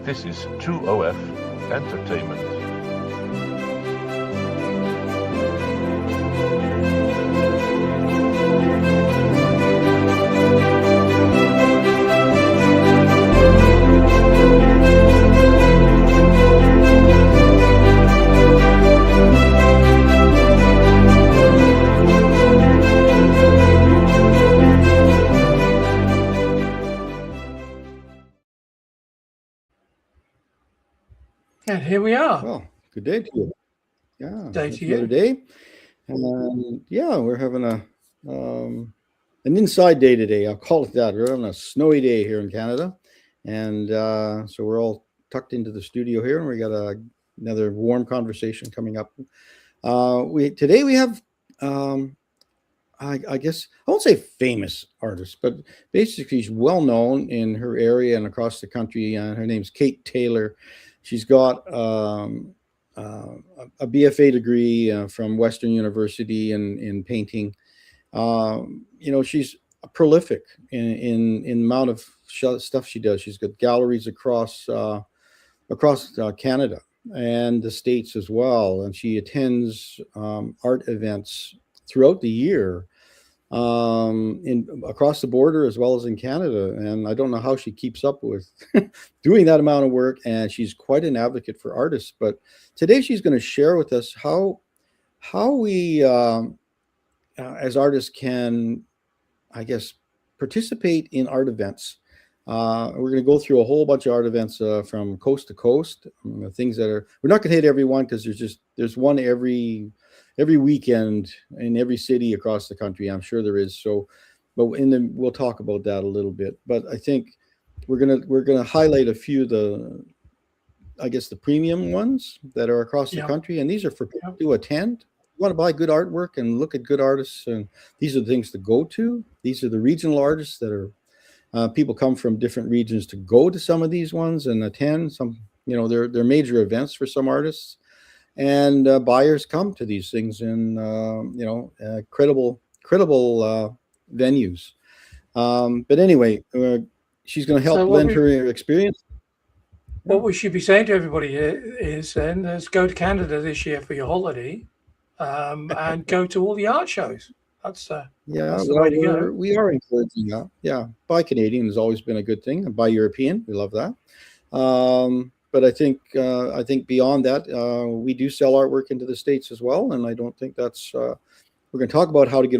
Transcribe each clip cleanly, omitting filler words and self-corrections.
This is 2OF Entertainment. And here we are. Well, good day to you. Yeah, Day it's to another you. day. And yeah, we're having an inside day today. I'll call it that. We're having a snowy day here in Canada. And so we're all tucked into the studio here, and we got another warm conversation coming up. Today we have I guess I won't say famous artist, but basically she's well known in her area and across the country. Her name's Kate Taylor. She's got a BFA degree from Western University in painting. She's prolific in amount of stuff she does. She's got galleries across Canada and the States as well, and she attends art events throughout the year across the border as well as in Canada. And I don't know how she keeps up with doing that amount of work. And she's quite an advocate for artists. But today she's going to share with us how we as artists can, I guess, participate in art events. We're going to go through a whole bunch of art events from coast to coast. Things that we're not going to hit every one because there's one every weekend in every city across the country. I'm sure there is. So, but we'll talk about that a little bit. But I think we're gonna highlight a few of the premium ones that are across the country, and these are for people to attend. You want to buy good artwork and look at good artists, and these are the things to go to. These are the regional artists that are people come from different regions to go to some of these ones and attend some. They're major events for some artists. And buyers come to these things in credible venues. But anyway, she's going to help lend her experience. What we should be saying to everybody is let's go to Canada this year for your holiday, and go to all the art shows. That's the way to go. We are encouraging that. Yeah, buy Canadian has always been a good thing. And buy European, we love that. But I think beyond that, we do sell artwork into the States as well, and I don't think that's. We're going to talk about how to get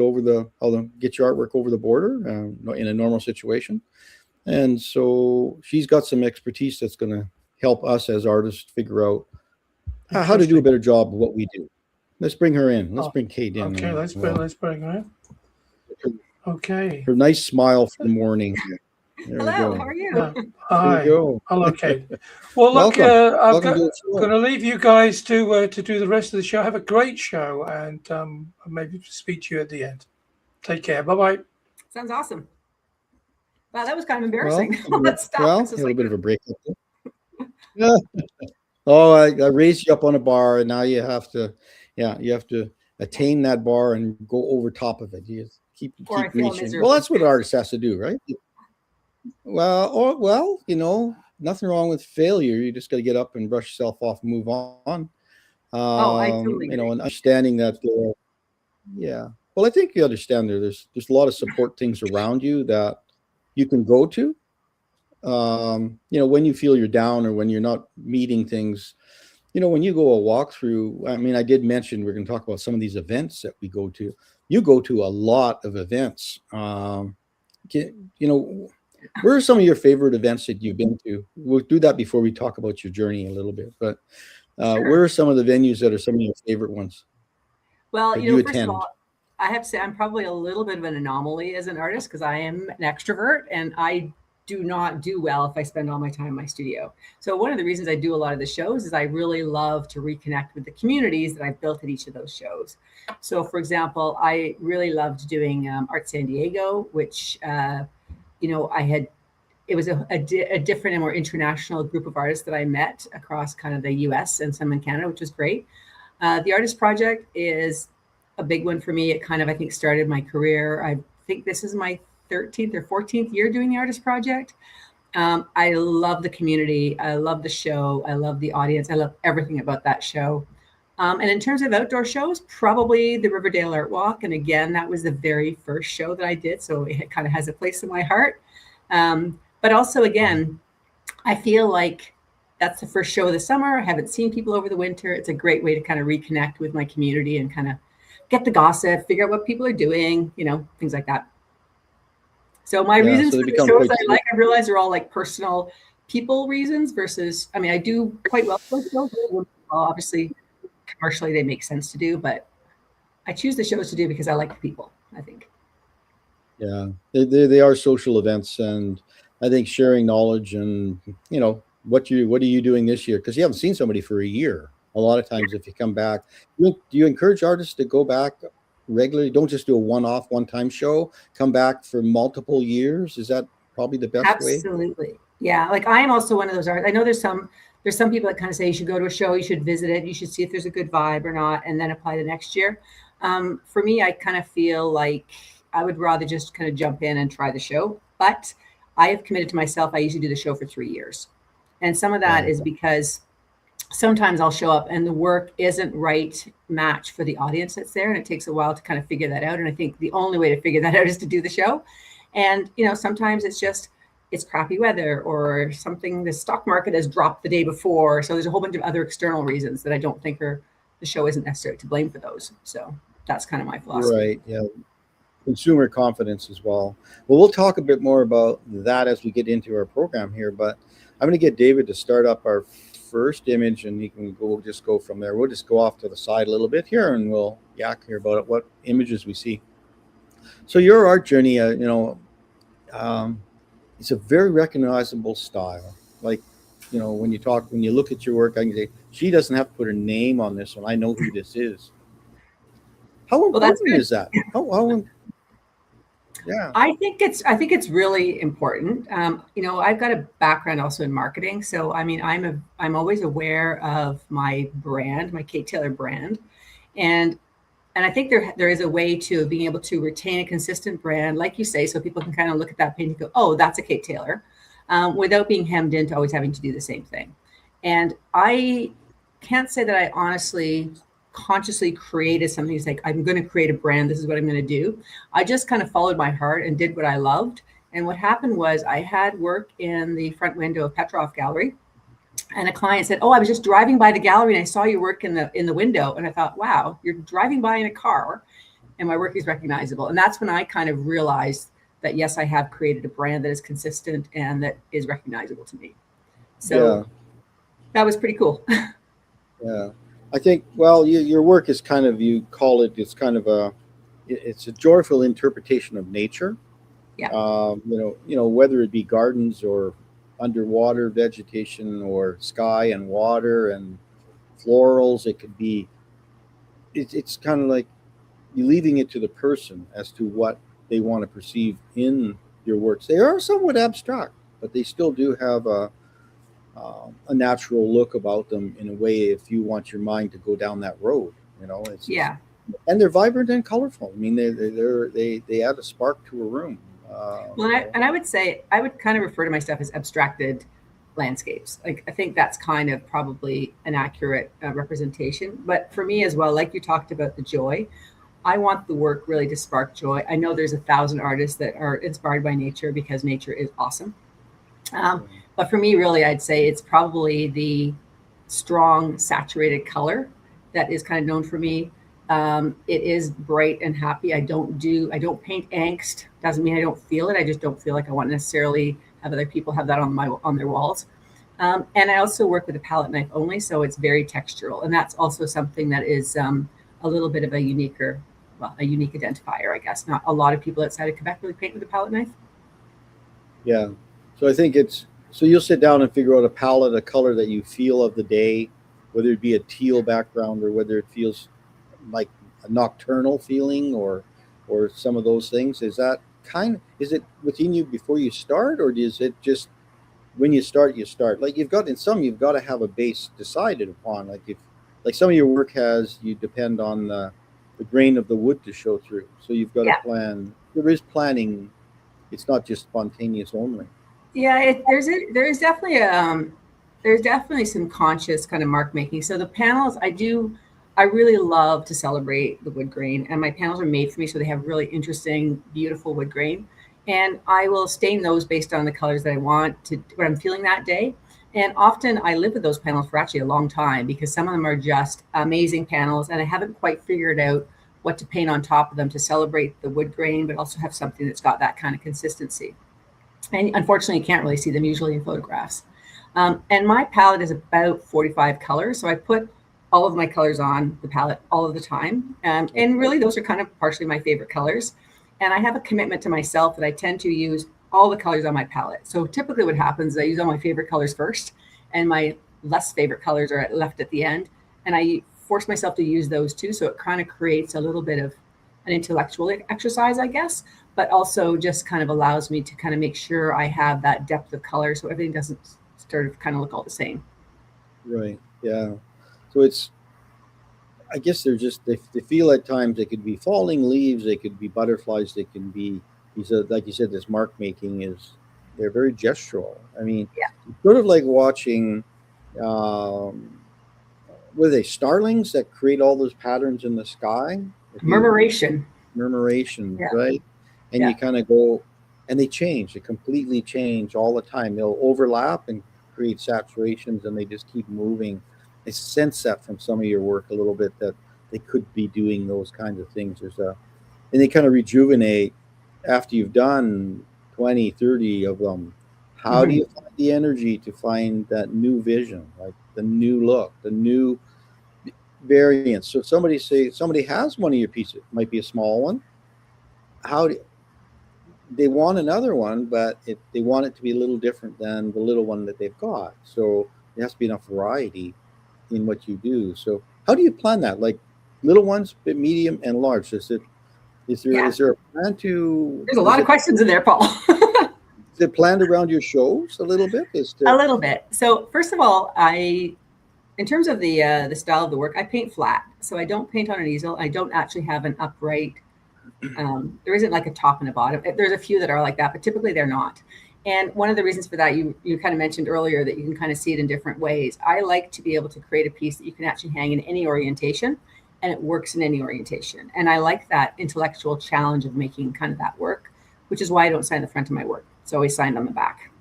get your artwork over the border in a normal situation, and so she's got some expertise that's going to help us as artists figure out how to do a better job of what we do. Let's bring her in. Let's bring Kate in. Okay, let's bring her in. Okay. Her nice smile for the morning. Hello, how are you? Hi. Hello, Kate. Well, look, I'm going to leave you guys to do the rest of the show. Have a great show, and maybe speak to you at the end. Take care. Bye-bye. Sounds awesome. Wow, that was kind of embarrassing. A little bit of a break. I raised you up on a bar, and now you have to attain that bar and go over top of it. You keep reaching. Well, that's what an artist has to do, right? Well, nothing wrong with failure. You just got to get up and brush yourself off and move on. I totally agree. And understanding that. Well, I think you understand there's a lot of support things around you that you can go to. When you feel you're down or when you're not meeting things, when you go a walkthrough. I mean, I did mention we're going to talk about some of these events that we go to. You go to a lot of events. Where are some of your favorite events that you've been to? We'll do that before we talk about your journey a little bit. But Sure. Where are some of the venues that are some of your favorite ones? Well, first of all, I have to say I'm probably a little bit of an anomaly as an artist because I am an extrovert and I do not do well if I spend all my time in my studio. So one of the reasons I do a lot of the shows is I really love to reconnect with the communities that I've built at each of those shows. So, for example, I really loved doing Art San Diego, which it was a different and more international group of artists that I met across kind of the US and some in Canada, which was great. The Artist Project is a big one for me. It kind of, I think, started my career. I think this is my 13th or 14th year doing the Artist Project. I love the community. I love the show. I love the audience. I love everything about that show. And in terms of outdoor shows, probably the Riverdale Art Walk. And again, that was the very first show that I did. So it kind of has a place in my heart. But also, again, I feel like that's the first show of the summer. I haven't seen people over the winter. It's a great way to kind of reconnect with my community and kind of get the gossip, figure out what people are doing, things like that. So my reasons for the shows I realize are all like personal people reasons versus, I do quite well for shows. Obviously, commercially, they make sense to do, but I choose the shows to do because I like the people, I think. Yeah, they are social events, and I think sharing knowledge and, what are you doing this year? Because you haven't seen somebody for a year. A lot of times if you come back, do you encourage artists to go back regularly? Don't just do a one-time show, come back for multiple years. Is that probably the best way? Absolutely. Yeah. Like I'm also one of those artists. I know there's some people that kind of say you should go to a show, you should visit it, you should see if there's a good vibe or not, and then apply the next year. For me, I kind of feel like I would rather just kind of jump in and try the show. But I have committed to myself, I usually do the show for 3 years. And some of that is because sometimes I'll show up and the work isn't right match for the audience that's there. And it takes a while to kind of figure that out. And I think the only way to figure that out is to do the show. And, sometimes it's crappy weather or something, the stock market has dropped the day before. So there's a whole bunch of other external reasons that I don't think the show isn't necessarily to blame for those. So that's kind of my philosophy. Right. Yeah. Consumer confidence as well. Well, we'll talk a bit more about that as we get into our program here, but I'm going to get David to start up our first image and he can just go from there. We'll just go off to the side a little bit here and we'll yak here about what images we see. So your art journey, it's a very recognizable style. Like, when you look at your work, I can say, she doesn't have to put her name on this one. I know who this is. How important is that? Yeah, I think it's really important. I've got a background also in marketing, so I'm always aware of my brand, my Kate Taylor brand, and I think there is a way to being able to retain a consistent brand, like you say, so people can kind of look at that painting and go, oh, that's a Kate Taylor, without being hemmed into always having to do the same thing. And I can't say that I honestly consciously created something. It's like, I'm going to create a brand. This is what I'm going to do. I just kind of followed my heart and did what I loved. And what happened was I had work in the front window of Petrov Gallery. And a client said, oh, I was just driving by the gallery and I saw your work in the window. And I thought, wow, you're driving by in a car and my work is recognizable. And that's when I kind of realized that, yes, I have created a brand that is consistent and that is recognizable to me. So that was pretty cool. Yeah. I think, your work is kind of, you call it, it's kind of it's a joyful interpretation of nature. Yeah. Whether it be gardens or underwater vegetation or sky and water and florals, it could be, it's kind of like you're leaving it to the person as to what they want to perceive in your works. They are somewhat abstract, but they still do have a natural look about them in a way if you want your mind to go down that road, and they're vibrant and colorful. They add a spark to a room. I would say I would kind of refer to my stuff as abstracted landscapes. Like I think that's kind of probably an accurate representation. But for me as well, like you talked about the joy, I want the work really to spark joy. I know there's 1,000 artists that are inspired by nature because nature is awesome. But for me, really, I'd say it's probably the strong, saturated color that is kind of known for me. It is bright and happy. I don't paint angst. Doesn't mean I don't feel it. I just don't feel like I want to necessarily have other people have that on their walls. And I also work with a palette knife only, so it's very textural. And that's also something that is a little bit of a unique identifier, I guess. Not a lot of people outside of Quebec really paint with a palette knife. Yeah. So I think so you'll sit down and figure out a palette, a color that you feel of the day, whether it be a teal background or whether it feels like a nocturnal feeling or some of those things. Is it within you before you start, or is it just when you start? Like you've got to have a base decided upon. Like some of your work you depend on the grain of the wood to show through. So you've got to plan. There is planning. It's not just spontaneous only. Yeah, there's definitely some conscious kind of mark making. So the panels I really love to celebrate the wood grain, and my panels are made for me, so they have really interesting, beautiful wood grain. And I will stain those based on the colors that I want to, what I'm feeling that day. And often I live with those panels for actually a long time because some of them are just amazing panels, and I haven't quite figured out what to paint on top of them to celebrate the wood grain, but also have something that's got that kind of consistency. And unfortunately, you can't really see them usually in photographs. And my palette is about 45 colors, so I put all of my colors on the palette all of the time. And really, those are kind of partially my favorite colors. And I have a commitment to myself that I tend to use all the colors on my palette. So typically what happens is I use all my favorite colors first, and my less favorite colors are left at the end. And I force myself to use those too. So it kind of creates a little bit of an intellectual exercise, I guess, but also just kind of allows me to kind of make sure I have that depth of color so everything doesn't sort of kind of look all the same. Right. Yeah. So it's, I guess they're just, they feel at times they could be falling leaves, they could be butterflies, they can be, like you said, this mark making is, they're very gestural. I mean, yeah. Sort of like watching, were they starlings that create all those patterns in the sky? Murmuration, yeah. Right? And you kind of go, and they change, they completely change all the time. They'll overlap and create saturations, and they just keep moving. I sense that from some of your work a little bit, that they could be doing those kinds of things. And they kind of rejuvenate after you've done 20, 30 of them. How do you find the energy to find that new vision, like the new look, the new variants? So somebody has one of your pieces, it might be a small one. They want another one, but they want it to be a little different than the little one that they've got. So there has to be enough variety in what you do. So how do you plan that? Like little ones, medium, and large? Is there a plan to? There's a lot of questions in there, Paul. Is it planned around your shows a little bit? A little bit. So first of all, in terms of the style of the work, I paint flat. So I don't paint on an easel. I don't actually have an upright. There isn't like a top and a bottom. There's a few that are like that, but typically they're not. And one of the reasons for that, you kind of mentioned earlier that you can kind of see it in different ways. I like to be able to create a piece that you can actually hang in any orientation, and it works in any orientation. And I like that intellectual challenge of making kind of that work, which is why I don't sign the front of my work. It's always signed on the back.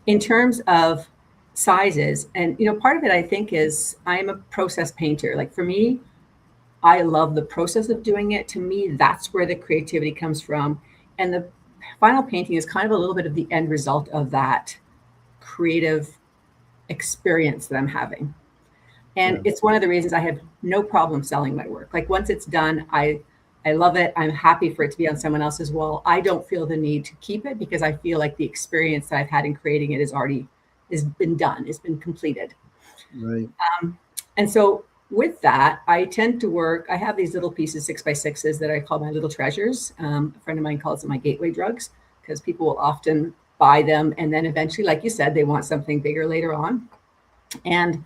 In terms of sizes, and part of it I think is I'm a process painter. Like for me, I love the process of doing it. To me, that's where the creativity comes from. And the final painting is kind of a little bit of the end result of that creative experience that I'm having. And it's one of the reasons I have no problem selling my work. Like once it's done, I love it. I'm happy for it to be on someone else's wall. I don't feel the need to keep it because I feel like the experience that I've had in creating it has been done, it's been completed. Right. And so with that, I tend to work, I have these little pieces, 6x6s that I call my little treasures. A friend of mine calls them my gateway drugs because people will often buy them. And then eventually, like you said, they want something bigger later on. And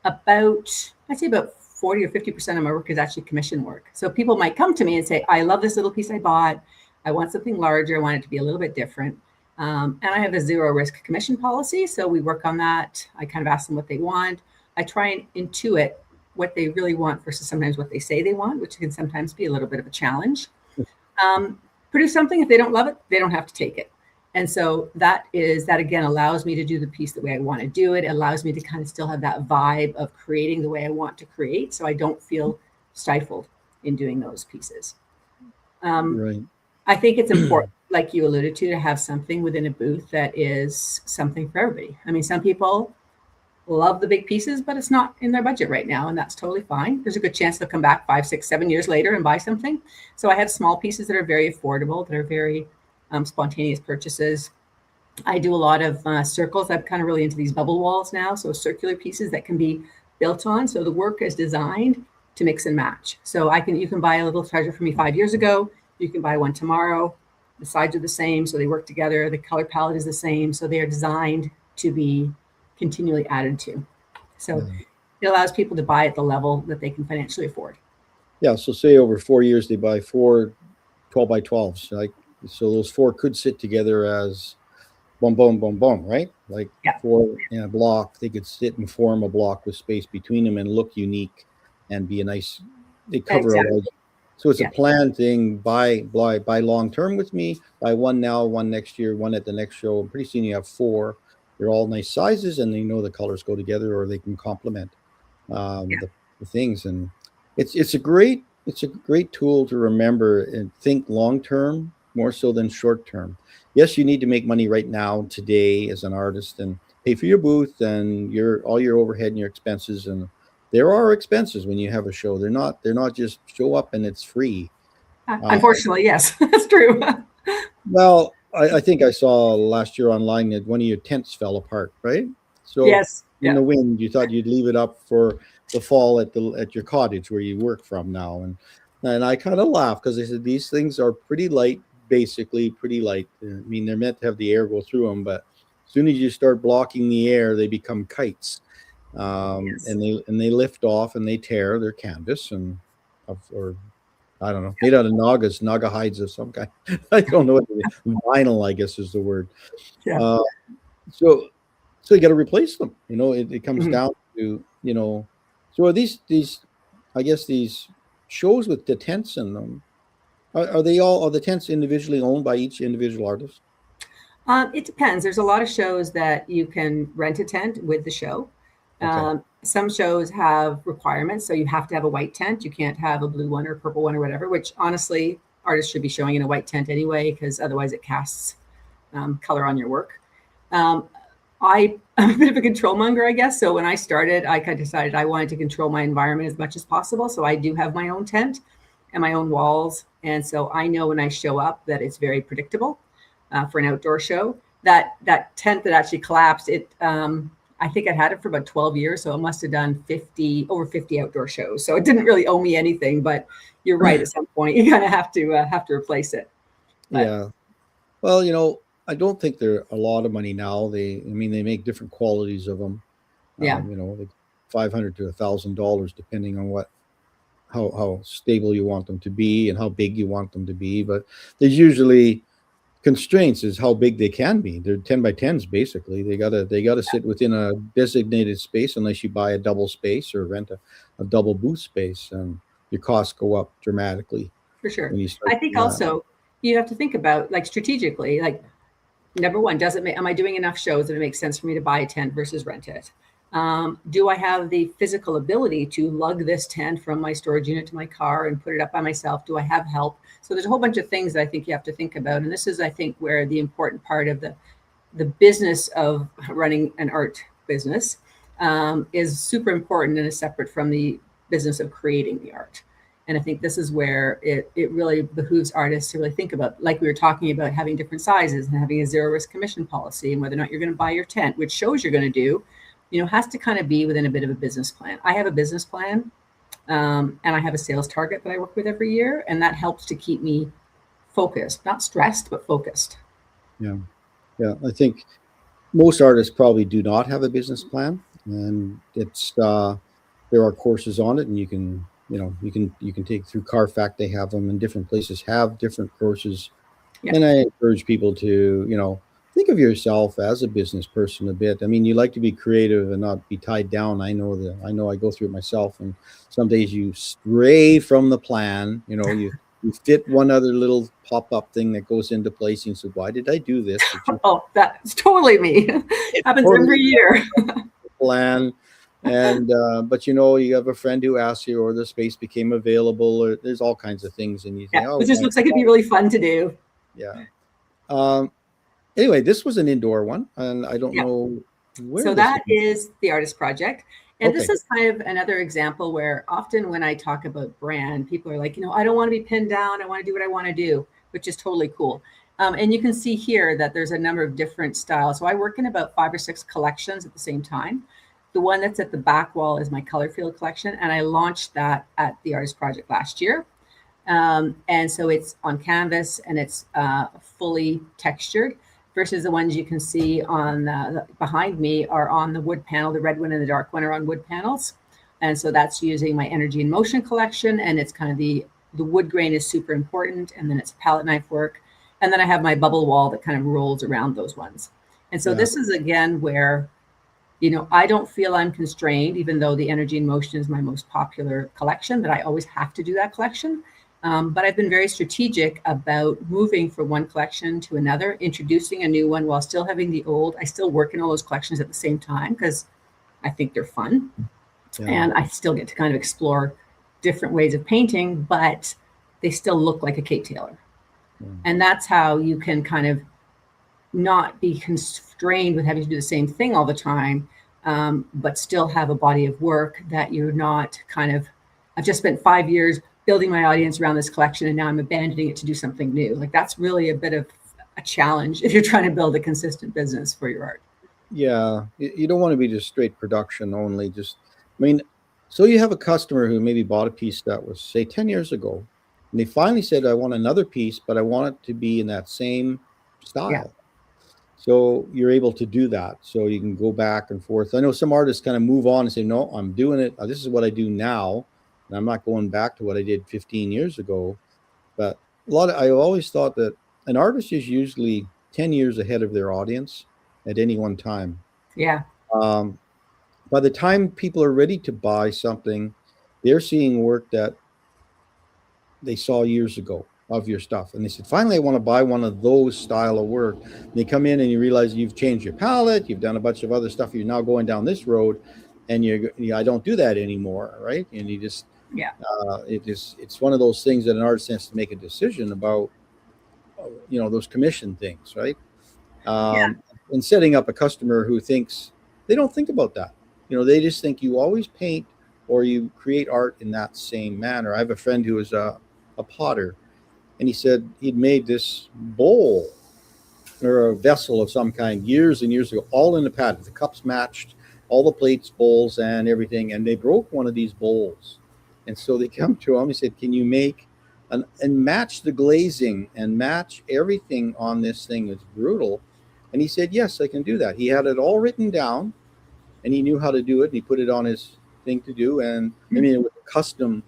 I'd say about 40 or 50% of my work is actually commission work. So people might come to me and say, I love this little piece I bought. I want something larger. I want it to be a little bit different. And I have a 0 risk commission policy. So we work on that. I kind of ask them what they want. I try and intuit what they really want versus sometimes what they say they want, which can sometimes be a little bit of a challenge. Produce something. If they don't love it, they don't have to take it. And so that again allows me to do the piece the way I want to do it. It allows me to kind of still have that vibe of creating the way I want to create. So I don't feel stifled in doing those pieces. Right. I think it's important, like you alluded to have something within a booth that is something for everybody. I mean, some people love the big pieces, but it's not in their budget right now, and that's totally fine. There's a good chance they'll come back 5, 6, 7 years later and buy something. So I have small pieces that are very affordable, that are very spontaneous purchases. I do a lot of circles. I'm kind of really into these bubble walls now. So circular pieces that can be built on. So the work is designed to mix and match. So you can buy a little treasure from me 5 years ago. You can buy one tomorrow. The sides are the same, so they work together. The color palette is the same. So they are designed to be continually added to. So it allows people to buy at the level that they can financially afford. Yeah. So say over 4 years, they buy 4 12 by 12s. So those 4 could sit together as boom, boom, boom, boom, right? Like Yeah. 4 in a block, they could sit and form a block with space between them and look unique and be a nice, they cover a large. So it's a planned thing, buy long term with me, buy one now, one next year, one at the next show. And pretty soon you have 4. They're all nice sizes, and they know the colors go together, or they can complement the things. And it's a great tool to remember and think long term more so than short term. Yes, you need to make money right now, today, as an artist, and pay for your booth and all your overhead and your expenses. And there are expenses when you have a show. They're not just show up and it's free. Unfortunately, yes, that's true. Well, I think I saw last year online that one of your tents fell apart, right? So yes, in the wind, you thought you'd leave it up for the fall at your cottage where you work from now, and I kind of laughed because I said these things are pretty light, basically pretty light. I mean, they're meant to have the air go through them, but as soon as you start blocking the air, they become kites, and they lift off and they tear their canvas or I don't know, made out of naga hides of some kind. I don't know what it is. Vinyl, I guess, is the word. Yeah. So you got to replace them. It comes down to, so are these, I guess, these shows with the tents in them, are the tents individually owned by each individual artist? It depends. There's a lot of shows that you can rent a tent with the show. Okay. Some shows have requirements, so you have to have a white tent. You can't have a blue one or purple one or whatever, which honestly, artists should be showing in a white tent anyway, because otherwise it casts color on your work. I'm a bit of a control monger, I guess. So when I started, I kind of decided I wanted to control my environment as much as possible. So I do have my own tent and my own walls. And so I know when I show up that it's very predictable for an outdoor show. That tent that actually collapsed, I think I had it for about 12 years. So it must have done over 50 outdoor shows. So it didn't really owe me anything, but you're right. At some point you kind of have to replace it. But, yeah. Well, I don't think they're a lot of money now. They make different qualities of them. Yeah. Like $500 to $1,000, depending on how stable you want them to be and how big you want them to be. But there's usually constraints is how big they can be. They're 10 by 10s basically. They gotta sit within a designated space unless you buy a double space or rent a double booth space, and your costs go up dramatically. For sure. I think also you have to think about, like, strategically, like, number one, am I doing enough shows that it makes sense for me to buy a tent versus rent it? Do I have the physical ability to lug this tent from my storage unit to my car and put it up by myself? Do I have help? So there's a whole bunch of things that I think you have to think about. And this is, I think, where the important part of the business of running an art business is super important and is separate from the business of creating the art. And I think this is where it really behooves artists to really think about, like we were talking about, having different sizes and having a zero risk commission policy, and whether or not you're going to buy your tent, which shows you're going to do, has to kind of be within a bit of a business plan. I have a business plan, and I have a sales target that I work with every year, and that helps to keep me focused, not stressed, but focused. Yeah. I think most artists probably do not have a business plan, and it's there are courses on it, and you can take through Carfax. They have them, and different places have different courses. Yeah. And I encourage people to, think of yourself as a business person a bit. I mean, you like to be creative and not be tied down. I know I go through it myself, and some days you stray from the plan. You fit one other little pop-up thing that goes into place, and you say, why did I do this? Oh, that's totally me. It happens totally every year. Plan. And but you have a friend who asks you, or the space became available, or there's all kinds of things, and you think, it just looks like it'd be really fun to do. Yeah. Anyway, this was an indoor one, and I don't know where. So that is the Artist Project. And this is kind of another example where often when I talk about brand, people are like, I don't want to be pinned down. I want to do what I want to do, which is totally cool. And you can see here that there's a number of different styles. So I work in about 5 or 6 collections at the same time. The one that's at the back wall is my Color Field collection, and I launched that at the Artist Project last year. And so it's on canvas, and it's fully textured, versus the ones you can see on behind me are on the wood panel. The red one and the dark one are on wood panels. And so that's using my Energy in Motion collection, and it's kind of the wood grain is super important, and then it's palette knife work. And then I have my bubble wall that kind of rolls around those ones. And so this is again where, I don't feel I'm constrained, even though the Energy in Motion is my most popular collection, that I always have to do that collection. But I've been very strategic about moving from one collection to another, introducing a new one while still having the old. I still work in all those collections at the same time because I think they're fun. Yeah. And I still get to kind of explore different ways of painting, but they still look like a Kate Taylor. And that's how you can kind of not be constrained with having to do the same thing all the time, but still have a body of work that you're not kind of, I've just spent 5 years building my audience around this collection and now I'm abandoning it to do something new. Like that's really a bit of a challenge if you're trying to build a consistent business for your art. Yeah, you don't want to be just straight production only. So you have a customer who maybe bought a piece that was, say, 10 years ago, and they finally said, I want another piece, but I want it to be in that same style. Yeah. So you're able to do that. So you can go back and forth. I know some artists kind of move on and say, no, I'm doing it. This is what I do now. And I'm not going back to what I did 15 years ago. But I always thought that an artist is usually 10 years ahead of their audience at any one time. Yeah. By the time people are ready to buy something, they're seeing work that they saw years ago of your stuff. And they said, finally, I want to buy one of those style of work. And they come in and you realize you've changed your palette. You've done a bunch of other stuff. You're now going down this road and I don't do that anymore. Right. And you just, it's one of those things that an artist has to make a decision about, those commission things. Right. And setting up a customer who thinks, they don't think about that. They just think you always paint or you create art in that same manner. I have a friend who is a potter, and he said he'd made this bowl or a vessel of some kind years and years ago, all in the pattern. The cups matched, all the plates, bowls, and everything, and they broke one of these bowls. And so they come to him, he said, can you make and match the glazing and match everything on this thing? It's brutal. And he said, yes, I can do that. He had it all written down, and he knew how to do it, and he put it on his thing to do. And it was a custom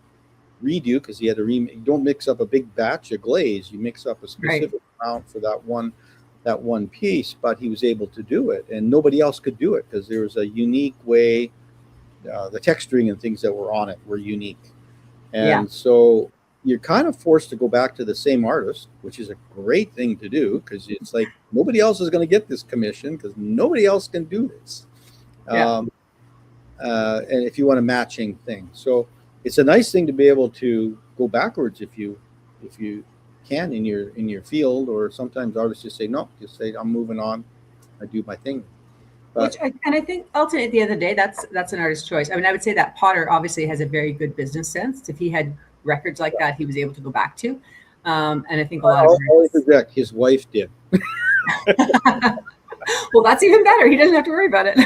redo because he had to you don't mix up a big batch of glaze. You mix up a specific amount for that one piece, but he was able to do it, and nobody else could do it because there was a unique way. The texturing and things that were on it were unique. And so you're kind of forced to go back to the same artist, which is a great thing to do because it's like nobody else is going to get this commission because nobody else can do this. And if you want a matching thing, so it's a nice thing to be able to go backwards if you can in your field. Or sometimes artists just say no, just say I'm moving on, I do my thing. But, I think ultimately at the end of the day, that's an artist's choice. I mean, I would say that Potter obviously has a very good business sense. If he had records like that, he was able to go back to. And I think a lot of his wife did. Well, that's even better. He doesn't have to worry about it.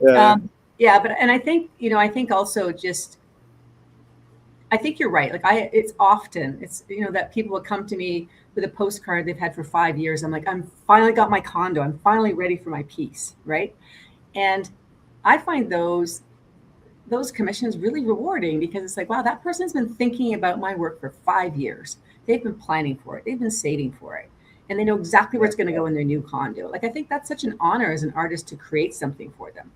But I think I think also just I think you're right. Like it's that people will come to me with a postcard they've had for 5 years. I'm like, I'm finally got my condo. I'm finally ready for my piece, right? And I find those commissions really rewarding because it's like, wow, that person's been thinking about my work for 5 years. They've been planning for it. They've been saving for it. And they know exactly where it's going to go in their new condo. Like, I think that's such an honor as an artist to create something for them.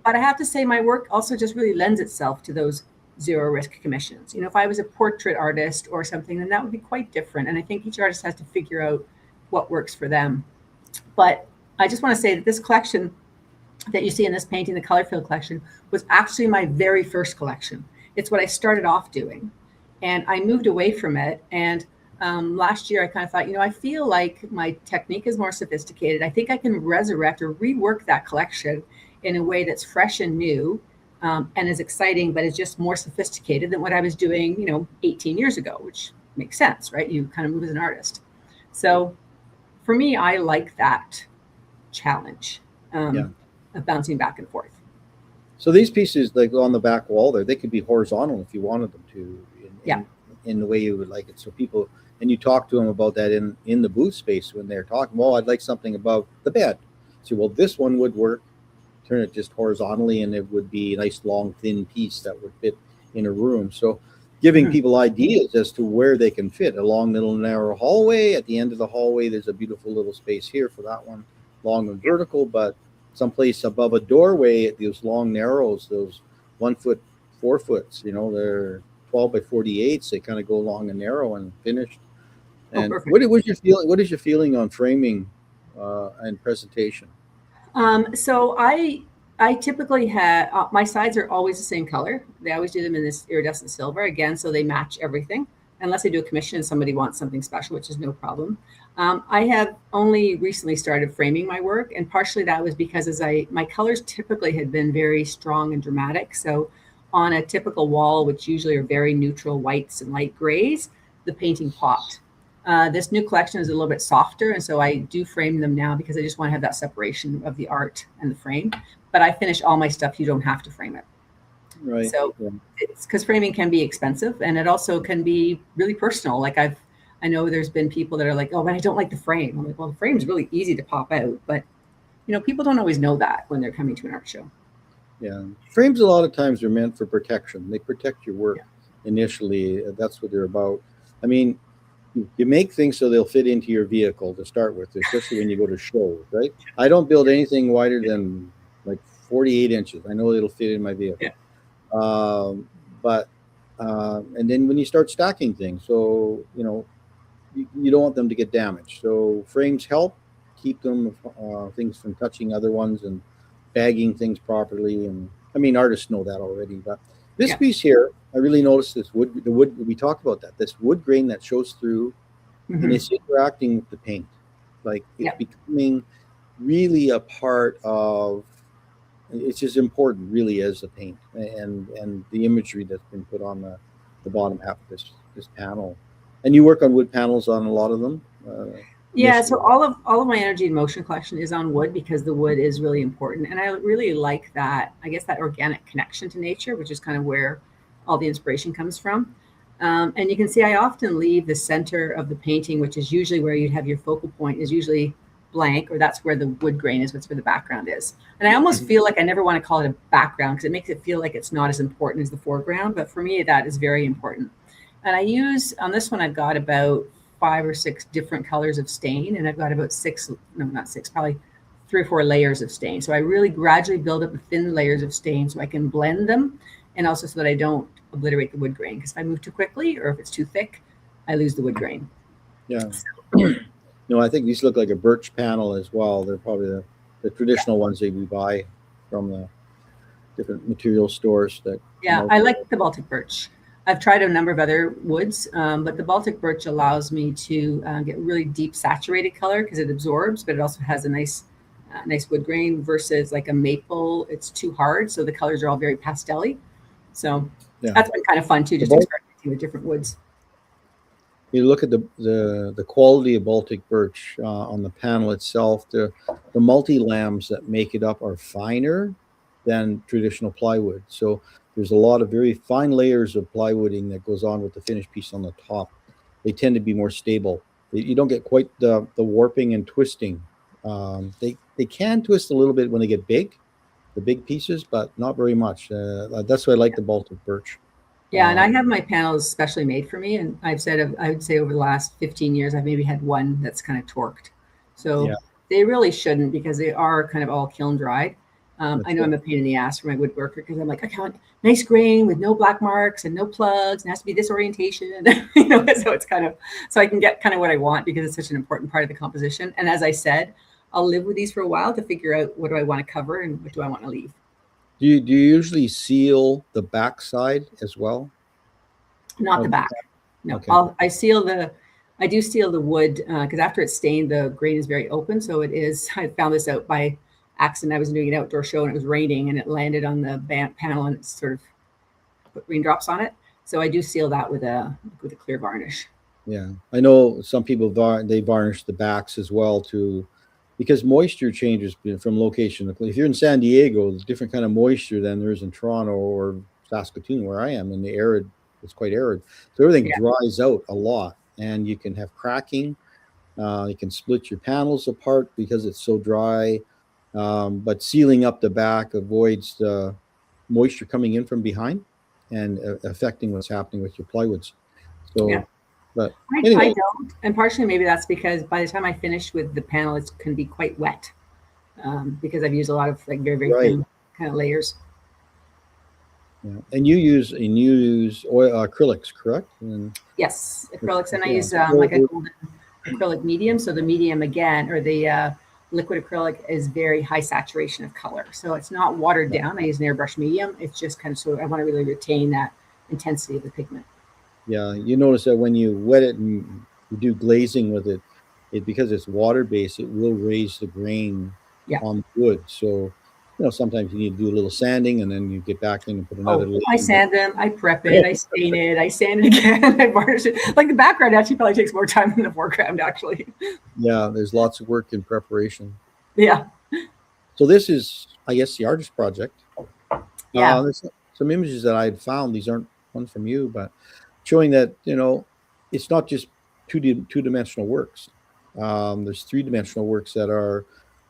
But I have to say my work also just really lends itself to those zero risk commissions. If I was a portrait artist or something, then that would be quite different. And I think each artist has to figure out what works for them. But I just want to say that this collection that you see in this painting, the Colorfield collection, was actually my very first collection. It's what I started off doing. And I moved away from it. And last year I kind of thought, I feel like my technique is more sophisticated. I think I can resurrect or rework that collection in a way that's fresh and new. And is exciting, but is just more sophisticated than what I was doing, 18 years ago, which makes sense, right? You kind of move as an artist. So for me, I like that challenge of bouncing back and forth. So these pieces, like on the back wall there, they could be horizontal if you wanted them to, in the way you would like it. So people, and you talk to them about that in the booth space when they're talking, well, I'd like something above the bed. So, well, this one would work. Turn it just horizontally and it would be a nice long thin piece that would fit in a room. So giving people ideas as to where they can fit. A long little narrow hallway, at the end of the hallway there's a beautiful little space here for that one. long and vertical, but someplace above a doorway, those long narrows, those 1 foot, 4 foots, they're 12 by 48s. They kind of go long and narrow and finished. And what is your feeling on framing and presentation? So I typically have my sides are always the same color. They always do them in this iridescent silver again, so they match everything. Unless I do a commission and somebody wants something special, which is no problem. I have only recently started framing my work, and partially that was because my colors typically had been very strong and dramatic. So on a typical wall, which usually are very neutral whites and light grays, the painting popped. This new collection is a little bit softer, and so I do frame them now because I just want to have that separation of the art and the frame. But I finish all my stuff. You don't have to frame it. Right. So it's because framing can be expensive, and it also can be really personal. Like I know there's been people that are like, oh, but I don't like the frame. I'm like, well, the frame is really easy to pop out, but people don't always know that when they're coming to an art show. Yeah, frames a lot of times are meant for protection. They protect your work initially. That's what they're about. I mean, you make things so they'll fit into your vehicle to start with, especially when you go to shows, right? I don't build anything wider than like 48 inches. I know it'll fit in my vehicle. Yeah. And then when you start stacking things, so you don't want them to get damaged. So frames help keep them things from touching other ones and bagging things properly. And I mean, artists know that already. But this piece here, I really noticed the wood. We talked about that. This wood grain that shows through, and it's interacting with the paint, like it's becoming really a part of. It's as important, really, as the paint and the imagery that's been put on the bottom half of this panel. And you work on wood panels on a lot of them. So all of my energy and motion collection is on wood because the wood is really important, and I really like that. I guess that organic connection to nature, which is kind of where all the inspiration comes from. And you can see I often leave the center of the painting, which is usually where you'd have your focal point, is usually blank, or that's where the wood grain is, what's where the background is. And I almost feel like I never want to call it a background because it makes it feel like it's not as important as the foreground. But for me, that is very important. And I use, on this one, I've got about 5 or 6 different colors of stain, and I've got about 3 or 4 layers of stain. So I really gradually build up the thin layers of stain so I can blend them, and also so that I don't obliterate the wood grain, because if I move too quickly or if it's too thick, I lose the wood grain. Yeah. I think these look like a birch panel as well. They're probably the traditional ones that we buy from the different material stores. I like the Baltic birch. I've tried a number of other woods, but the Baltic birch allows me to get really deep saturated color because it absorbs, but it also has a nice wood grain versus like a maple. It's too hard, so the colors are all very pastel-y. So that's been kind of fun too, just experimenting with different woods. You look at the quality of Baltic birch on the panel itself. The multi-lambs that make it up are finer than traditional plywood. So there's a lot of very fine layers of plywooding that goes on with the finished piece on the top. They tend to be more stable. You don't get quite the warping and twisting. They can twist a little bit when they get big, the big pieces, but not very much. That's why I like the Baltic birch. Yeah, and I have my panels specially made for me, and I would say over the last 15 years, I've maybe had one that's kind of torqued. So they really shouldn't, because they are kind of all kiln dried. I know I'm a pain in the ass for my woodworker because I'm like, I can't, nice grain with no black marks and no plugs, and it has to be this orientation, so it's kind of, so I can get kind of what I want because it's such an important part of the composition. And as I said, I'll live with these for a while to figure out what do I want to cover and what do I want to leave. Do you usually seal the back side as well? Not the back. No, okay. I do seal the wood because after it's stained, the grain is very open. So it is, I found this out by accident. I was doing an outdoor show and it was raining and it landed on the panel and it sort of put raindrops on it. So I do seal that with a clear varnish. Yeah, I know some people they varnish the backs as well too, because moisture changes from location. If you're in San Diego, there's a different kind of moisture than there is in Toronto or Saskatoon, where I am. In the arid, it's quite arid, so everything dries out a lot, and you can have cracking. You can split your panels apart because it's so dry. But sealing up the back avoids the moisture coming in from behind and affecting what's happening with your plywoods. So, but anyway. I don't, and partially maybe that's because by the time I finish with the panel, it can be quite wet. because I've used a lot of like very, very thin kind of layers. Yeah. And you use oil, acrylics, correct? Yes, acrylics, and I use like a golden acrylic medium. So the medium again, or the liquid acrylic, is very high saturation of color. So it's not watered down. I use an airbrush medium. It's just kind of, so I want to really retain that intensity of the pigment. Yeah, you notice that when you wet it and you do glazing with it, because it's water based, it will raise the grain on the wood. So, sometimes you need to do a little sanding, and then you get back in and put another. I sand them, I prep it, I stain it, I sand it again, I varnish it. Like the background actually probably takes more time than the foreground, actually. Yeah, there's lots of work in preparation. Yeah. So this is, I guess, the artist project. Yeah. There's some images that I had found. These aren't ones from you, but showing that it's not just two-dimensional works. There's three-dimensional works that are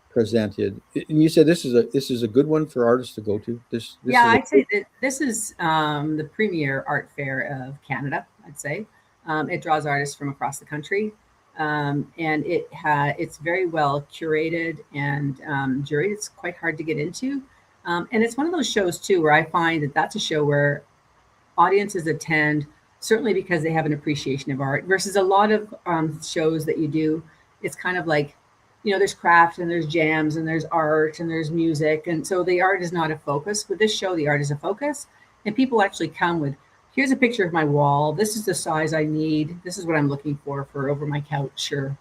presented, and you said this is a good one for artists to go to. I'd say that this is the premier art fair of Canada. I'd say it draws artists from across the country, and it's very well curated and juried. It's quite hard to get into, and it's one of those shows too where I find that that's a show where audiences attend certainly because they have an appreciation of art, versus a lot of shows that you do. It's kind of like, there's craft and there's jams and there's art and there's music. And so the art is not a focus. With this show, the art is a focus. And people actually come with, here's a picture of my wall. This is the size I need. This is what I'm looking for over my couch or,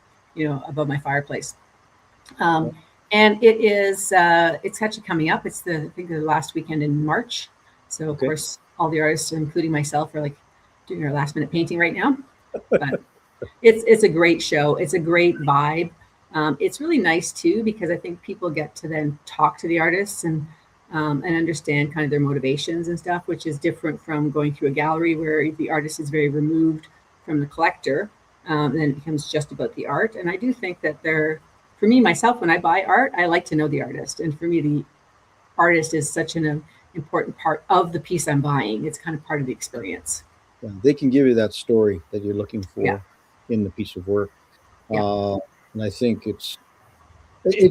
above my fireplace. And it is, it's actually coming up. It's I think the last weekend in March. So of course, all the artists, including myself, are like doing our last minute painting right now. But it's a great show. It's a great vibe. It's really nice too, because I think people get to then talk to the artists and understand kind of their motivations and stuff, which is different from going through a gallery where the artist is very removed from the collector, and then it becomes just about the art. And I do think that for me, myself, when I buy art, I like to know the artist. And for me, the artist is such an important part of the piece I'm buying. It's kind of part of the experience. Yeah, they can give you that story that you're looking for in the piece of work. And I think it's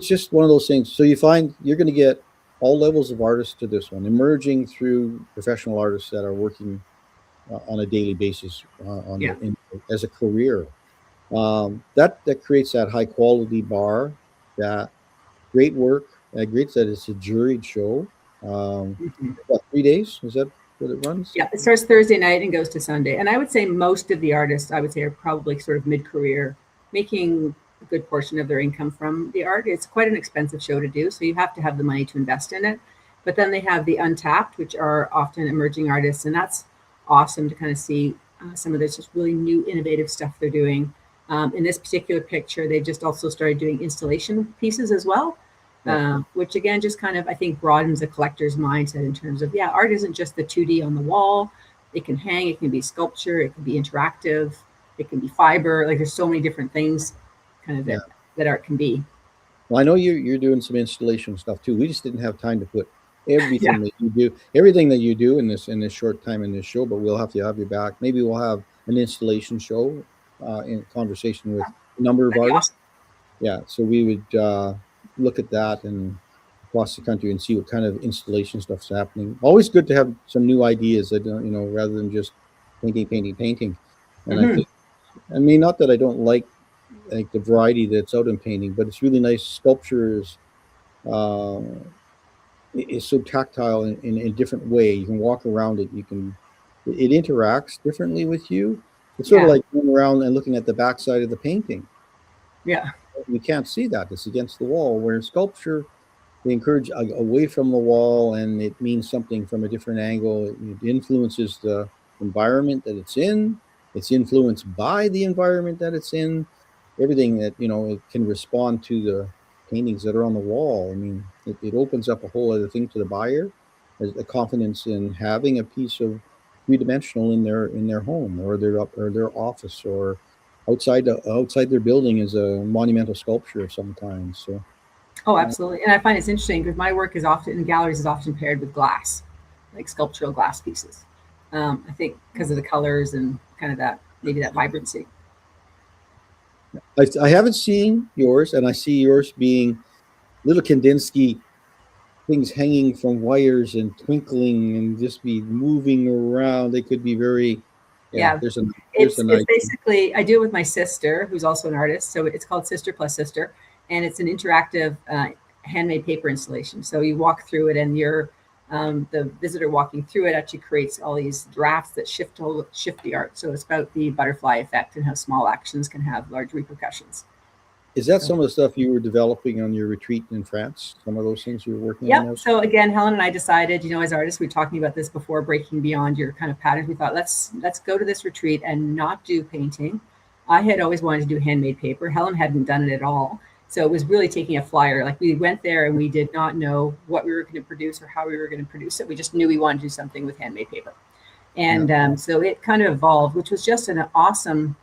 just one of those things. So you find you're going to get all levels of artists to this one, emerging through professional artists that are working on a daily basis as a career. That creates that high quality bar, that great work. Great that it's a juried show. About 3 days? Is that what it runs? Yeah, it starts Thursday night and goes to Sunday. And I would say most of the artists, are probably sort of mid-career, making a good portion of their income from the art. It's quite an expensive show to do, so you have to have the money to invest in it. But then they have the untapped, which are often emerging artists, and that's awesome to kind of see some of this just really new, innovative stuff they're doing. In this particular picture, they just also started doing installation pieces as well, which again just kind of, I think, broadens a collector's mindset in terms of, art isn't just the 2D on the wall. It can hang, it can be sculpture, it can be interactive, it can be fiber. Like there's so many different things kind of that art can be. Well, I know you're doing some installation stuff too. We just didn't have time to put everything that you do in this short time in this show, but we'll have to have you back. Maybe we'll have an installation show in conversation with a number of artists. Awesome. Yeah, so we would look at that and across the country and see what kind of installation stuff's happening. Always good to have some new ideas that rather than just painting. And I mean, not that I don't like the variety that's out in painting, but it's really nice. Sculpture is so tactile in a different way. You can walk around it. It interacts differently with you. It's sort of like going around and looking at the backside of the painting. Yeah. You can't see that. It's against the wall. Where sculpture, they encourage away from the wall, and it means something from a different angle. It influences the environment that it's in. It's influenced by the environment that it's in. Everything that, it can respond to the paintings that are on the wall. I mean, it opens up a whole other thing to the buyer, the confidence in having a piece of three-dimensional in their home or their office or outside their building is a monumental sculpture of some kind. So. Oh, absolutely. And I find it's interesting because my work in galleries is often paired with glass, like sculptural glass pieces. I think because of the colors and kind of that vibrancy. I haven't seen yours, and I see yours being little Kandinsky things hanging from wires and twinkling and just be moving around. They could be very, yeah. It's basically, I do it with my sister, who's also an artist. So it's called Sister Plus Sister, and it's an interactive handmade paper installation. So you walk through it, and you're the visitor walking through it actually creates all these drafts that shift the art. So it's about the butterfly effect and how small actions can have large repercussions. Is that some of the stuff you were developing on your retreat in France? Some of those things you were working on? Yep. So again, Helen and I decided, as artists, we were talking about this before, breaking beyond your kind of patterns. We thought, let's go to this retreat and not do painting. I had always wanted to do handmade paper. Helen hadn't done it at all. So it was really taking a flyer. Like, we went there and we did not know what we were going to produce or how we were going to produce it. We just knew we wanted to do something with handmade paper. And so it kind of evolved, which was just an awesome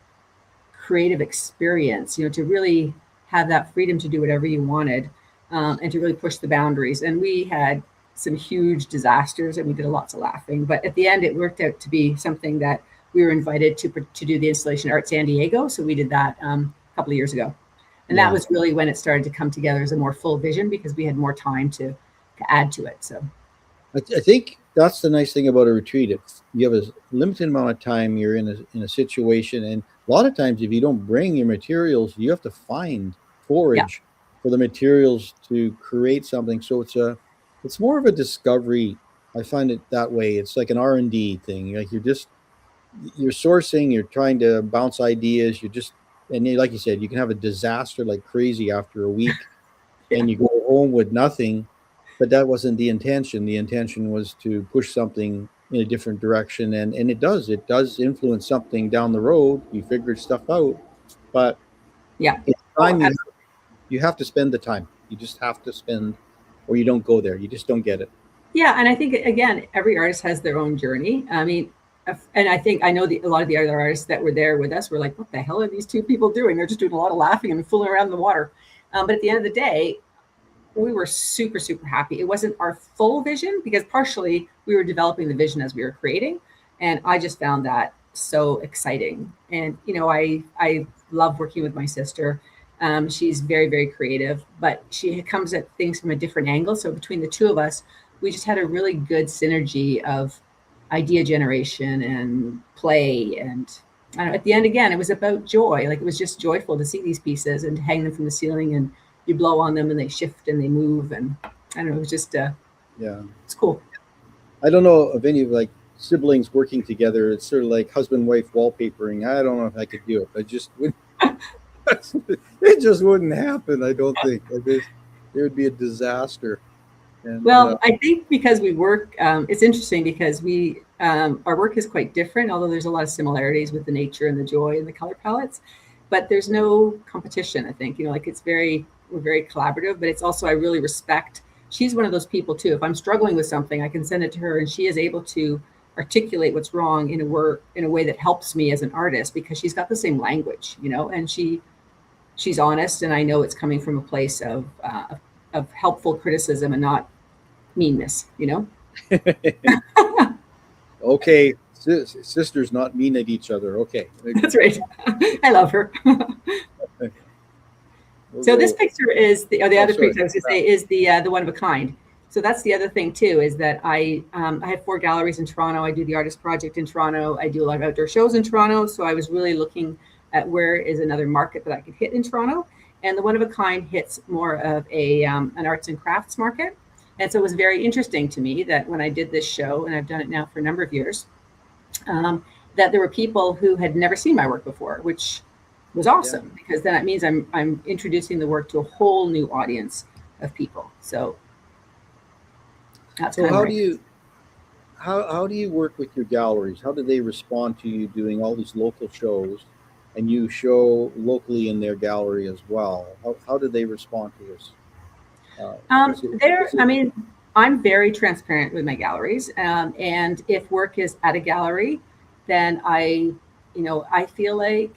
creative experience, to really have that freedom to do whatever you wanted, and to really push the boundaries. And we had some huge disasters, and we did lots of laughing. But at the end, it worked out to be something that we were invited to do the installation Art San Diego. So we did that a couple of years ago. And that was really when it started to come together as a more full vision, because we had more time to add to it. So I think that's the nice thing about a retreat. If you have a limited amount of time, you're in a situation, and a lot of times if you don't bring your materials, you have to forage for the materials to create something. So it's more of a discovery. I find it that way. It's like an R&D thing. Like you're sourcing, you're trying to bounce ideas. And like you said, you can have a disaster like crazy after a week, and you go home with nothing. But that wasn't the intention. The intention was to push something in a different direction, and it does influence something down the road. You figured stuff out, but it's time. You have to spend the time. You just have to spend, or you don't go there. You just don't get it. Yeah, and I think again, every artist has their own journey. I mean, and I know a lot of the other artists that were there with us were like, what the hell are these two people doing? They're just doing a lot of laughing and fooling around in the water. But at the end of the day, we were super, super happy. It wasn't our full vision, because partially we were developing the vision as we were creating. And I just found that so exciting. And, I love working with my sister. She's very, very creative, but she comes at things from a different angle. So between the two of us, we just had a really good synergy of idea generation and play. And I don't know, at the end, again, it was about joy. Like, it was just joyful to see these pieces and to hang them from the ceiling, and you blow on them and they shift and they move. And I don't know, it was just, it's cool. I don't know of any like siblings working together. It's sort of like husband-wife wallpapering. I don't know if I could do it. I just wouldn't. It just wouldn't happen. I don't think. It would be a disaster. And, I think because we work, it's interesting because our work is quite different, although there's a lot of similarities with the nature and the joy and the color palettes, but there's no competition. I think, we're very collaborative, but it's also, I really respect, she's one of those people too. If I'm struggling with something, I can send it to her, and she is able to articulate what's wrong in a way that helps me as an artist, because she's got the same language, and she's honest, and I know it's coming from a place of helpful criticism and not meanness, Okay, sisters not mean at each other. Okay. That's right. I love her. So this picture is the other picture I was going to say is the one of a kind. So that's the other thing too, is that I have 4 galleries in Toronto. I do the Artist Project in Toronto. I do a lot of outdoor shows in Toronto. So I was really looking at where is another market that I could hit in Toronto. And the one of a kind hits more of an arts and crafts market. And so it was very interesting to me that when I did this show, and I've done it now for a number of years, that there were people who had never seen my work before, which was awesome, because then it means I'm introducing the work to a whole new audience of people. So that's how do you work with your galleries? How do they respond to you doing all these local shows, and you show locally in their gallery as well? How do they respond to this? I'm very transparent with my galleries, and if work is at a gallery, then I feel like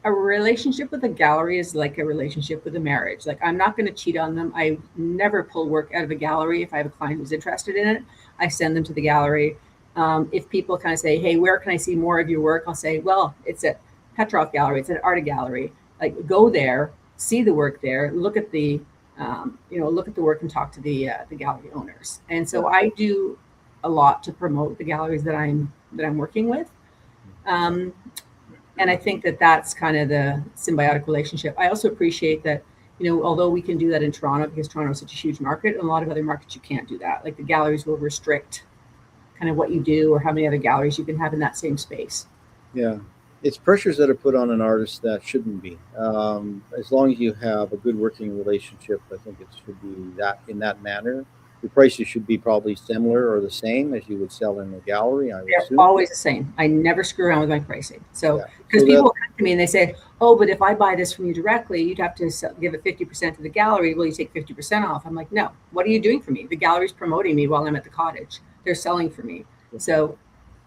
a relationship with a gallery is like a relationship with a marriage. Like, I'm not going to cheat on them. I never pull work out of a gallery. If I have a client who's interested in it, I send them to the gallery. If people kind of say, hey, where can I see more of your work? I'll say, well, it's at Petrov Gallery. It's at Art Gallery. Like, go there, see the work there, look at the look at the work and talk to the gallery owners. And so I do a lot to promote the galleries that I'm working with. And I think that that's kind of the symbiotic relationship. I also appreciate that, although we can do that in Toronto because Toronto is such a huge market, in a lot of other markets you can't do that. Like the galleries will restrict kind of what you do or how many other galleries you can have in that same space. Yeah, it's pressures that are put on an artist that shouldn't be. As long as you have a good working relationship, I think it should be that in that manner. The prices should be probably similar or the same as you would sell in a gallery. I would They're assume. always the same. I never screw around with my pricing. So because people will come to me and they say, "Oh, but if I buy this from you directly, you'd have to give it 50% to the gallery. Will you take 50% off?" I'm like, "No. What are you doing for me? The gallery's promoting me while I'm at the cottage. They're selling for me." So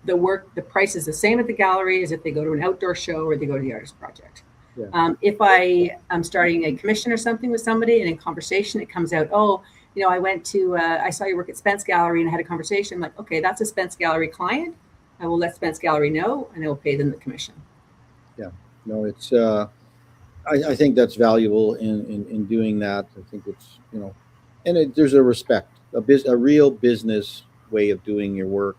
the price is the same at the gallery as if they go to an outdoor show or they go to the artist project. Yeah. If I am starting a commission or something with somebody and in conversation it comes out, "Oh, I went to, I saw you work at Spence Gallery and I had a conversation." I'm like, "Okay, that's a Spence Gallery client. I will let Spence Gallery know and I will pay them the commission." Yeah, no, it's, I think that's valuable in doing that. I think it's, and there's a respect, a real business way of doing your work.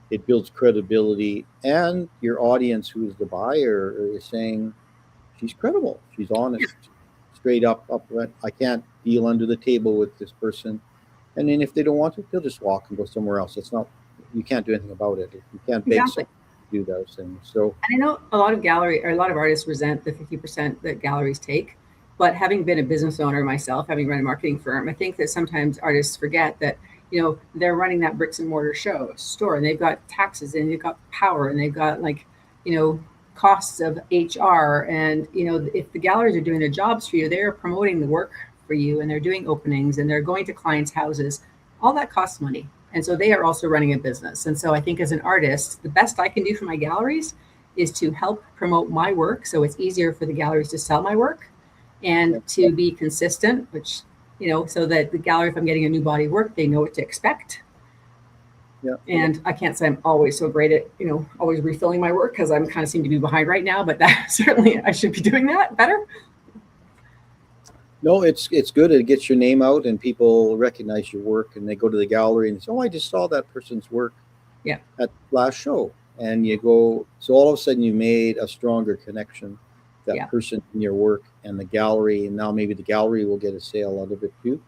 It builds credibility, and your audience, who's the buyer, is saying she's credible, she's honest, straight up, upfront. I can't deal under the table with this person. And then if they don't want to, they'll just walk and go somewhere else. It's not, you can't do anything about it. You can't beg someone to do those things. So, and I know a lot of artists resent the 50% that galleries take. But having been a business owner myself, having run a marketing firm, I think that sometimes artists forget that, they're running that bricks and mortar store, and they've got taxes and they've got power and they've got costs of HR. And, if the galleries are doing their jobs for you, they're promoting the work for you and they're doing openings and they're going to clients' houses. All that costs money. And so they are also running a business. And so I think as an artist, the best I can do for my galleries is to help promote my work. So it's easier for the galleries to sell my work and to be consistent, which, so that the gallery, if I'm getting a new body of work, they know what to expect. Yeah. And I can't say I'm always so great at, always refilling my work because I'm kind of seem to be behind right now, but that certainly I should be doing that better. No, it's good. It gets your name out and people recognize your work and they go to the gallery and say, "Oh, I just saw that person's work at last show." And you go, so all of a sudden you made a stronger connection, that person in your work and the gallery. And now maybe the gallery will get a sale out of it too.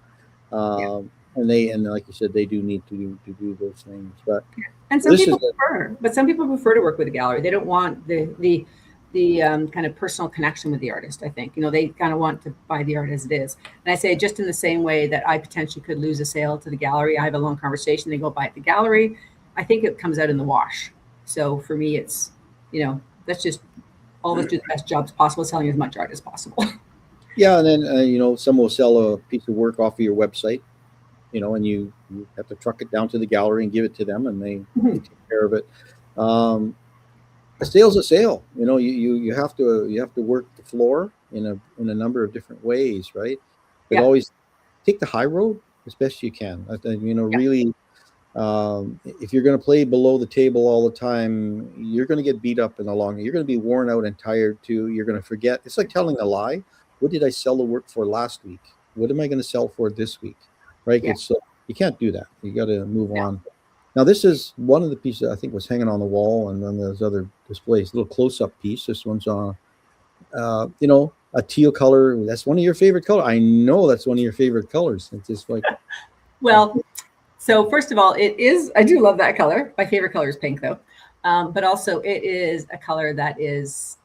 And like you said, they do need to do those things. But some people prefer to work with a gallery. They don't want the kind of personal connection with the artist. I think, they kind of want to buy the art as it is. And I say, just in the same way that I potentially could lose a sale to the gallery, I have a long conversation, they go buy at the gallery. I think it comes out in the wash. So for me, it's, let's just always do the best jobs possible, selling as much art as possible. Yeah. And then, some will sell a piece of work off of your website, and you have to truck it down to the gallery and give it to them and they take care of it. A sale's a sale. You have to work the floor in a number of different ways, right? But always take the high road as best you can. Really, if you're going to play below the table all the time, you're going to get beat up in the long run. You're going to be worn out and tired too. You're going to forget. It's like telling a lie. What did I sell the work for last week? What am I going to sell for this week? Right? Yeah. You can't do that. You got to move on. Now, this is one of the pieces I think was hanging on the wall, and then there's other displays. A little close-up piece. This one's on, a teal color. That's one of your favorite colors. I know that's one of your favorite colors. It's just like, well, so first of all, it is. I do love that color. My favorite color is pink, though, but also it is a color that is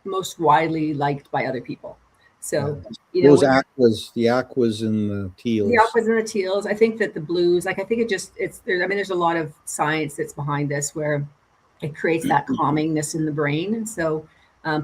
most widely liked by other people. So, those aquas, the aquas and the teals. The aquas and the teals. I think that the blues, I think there's a lot of science that's behind this where it creates that calmingness in the brain. And so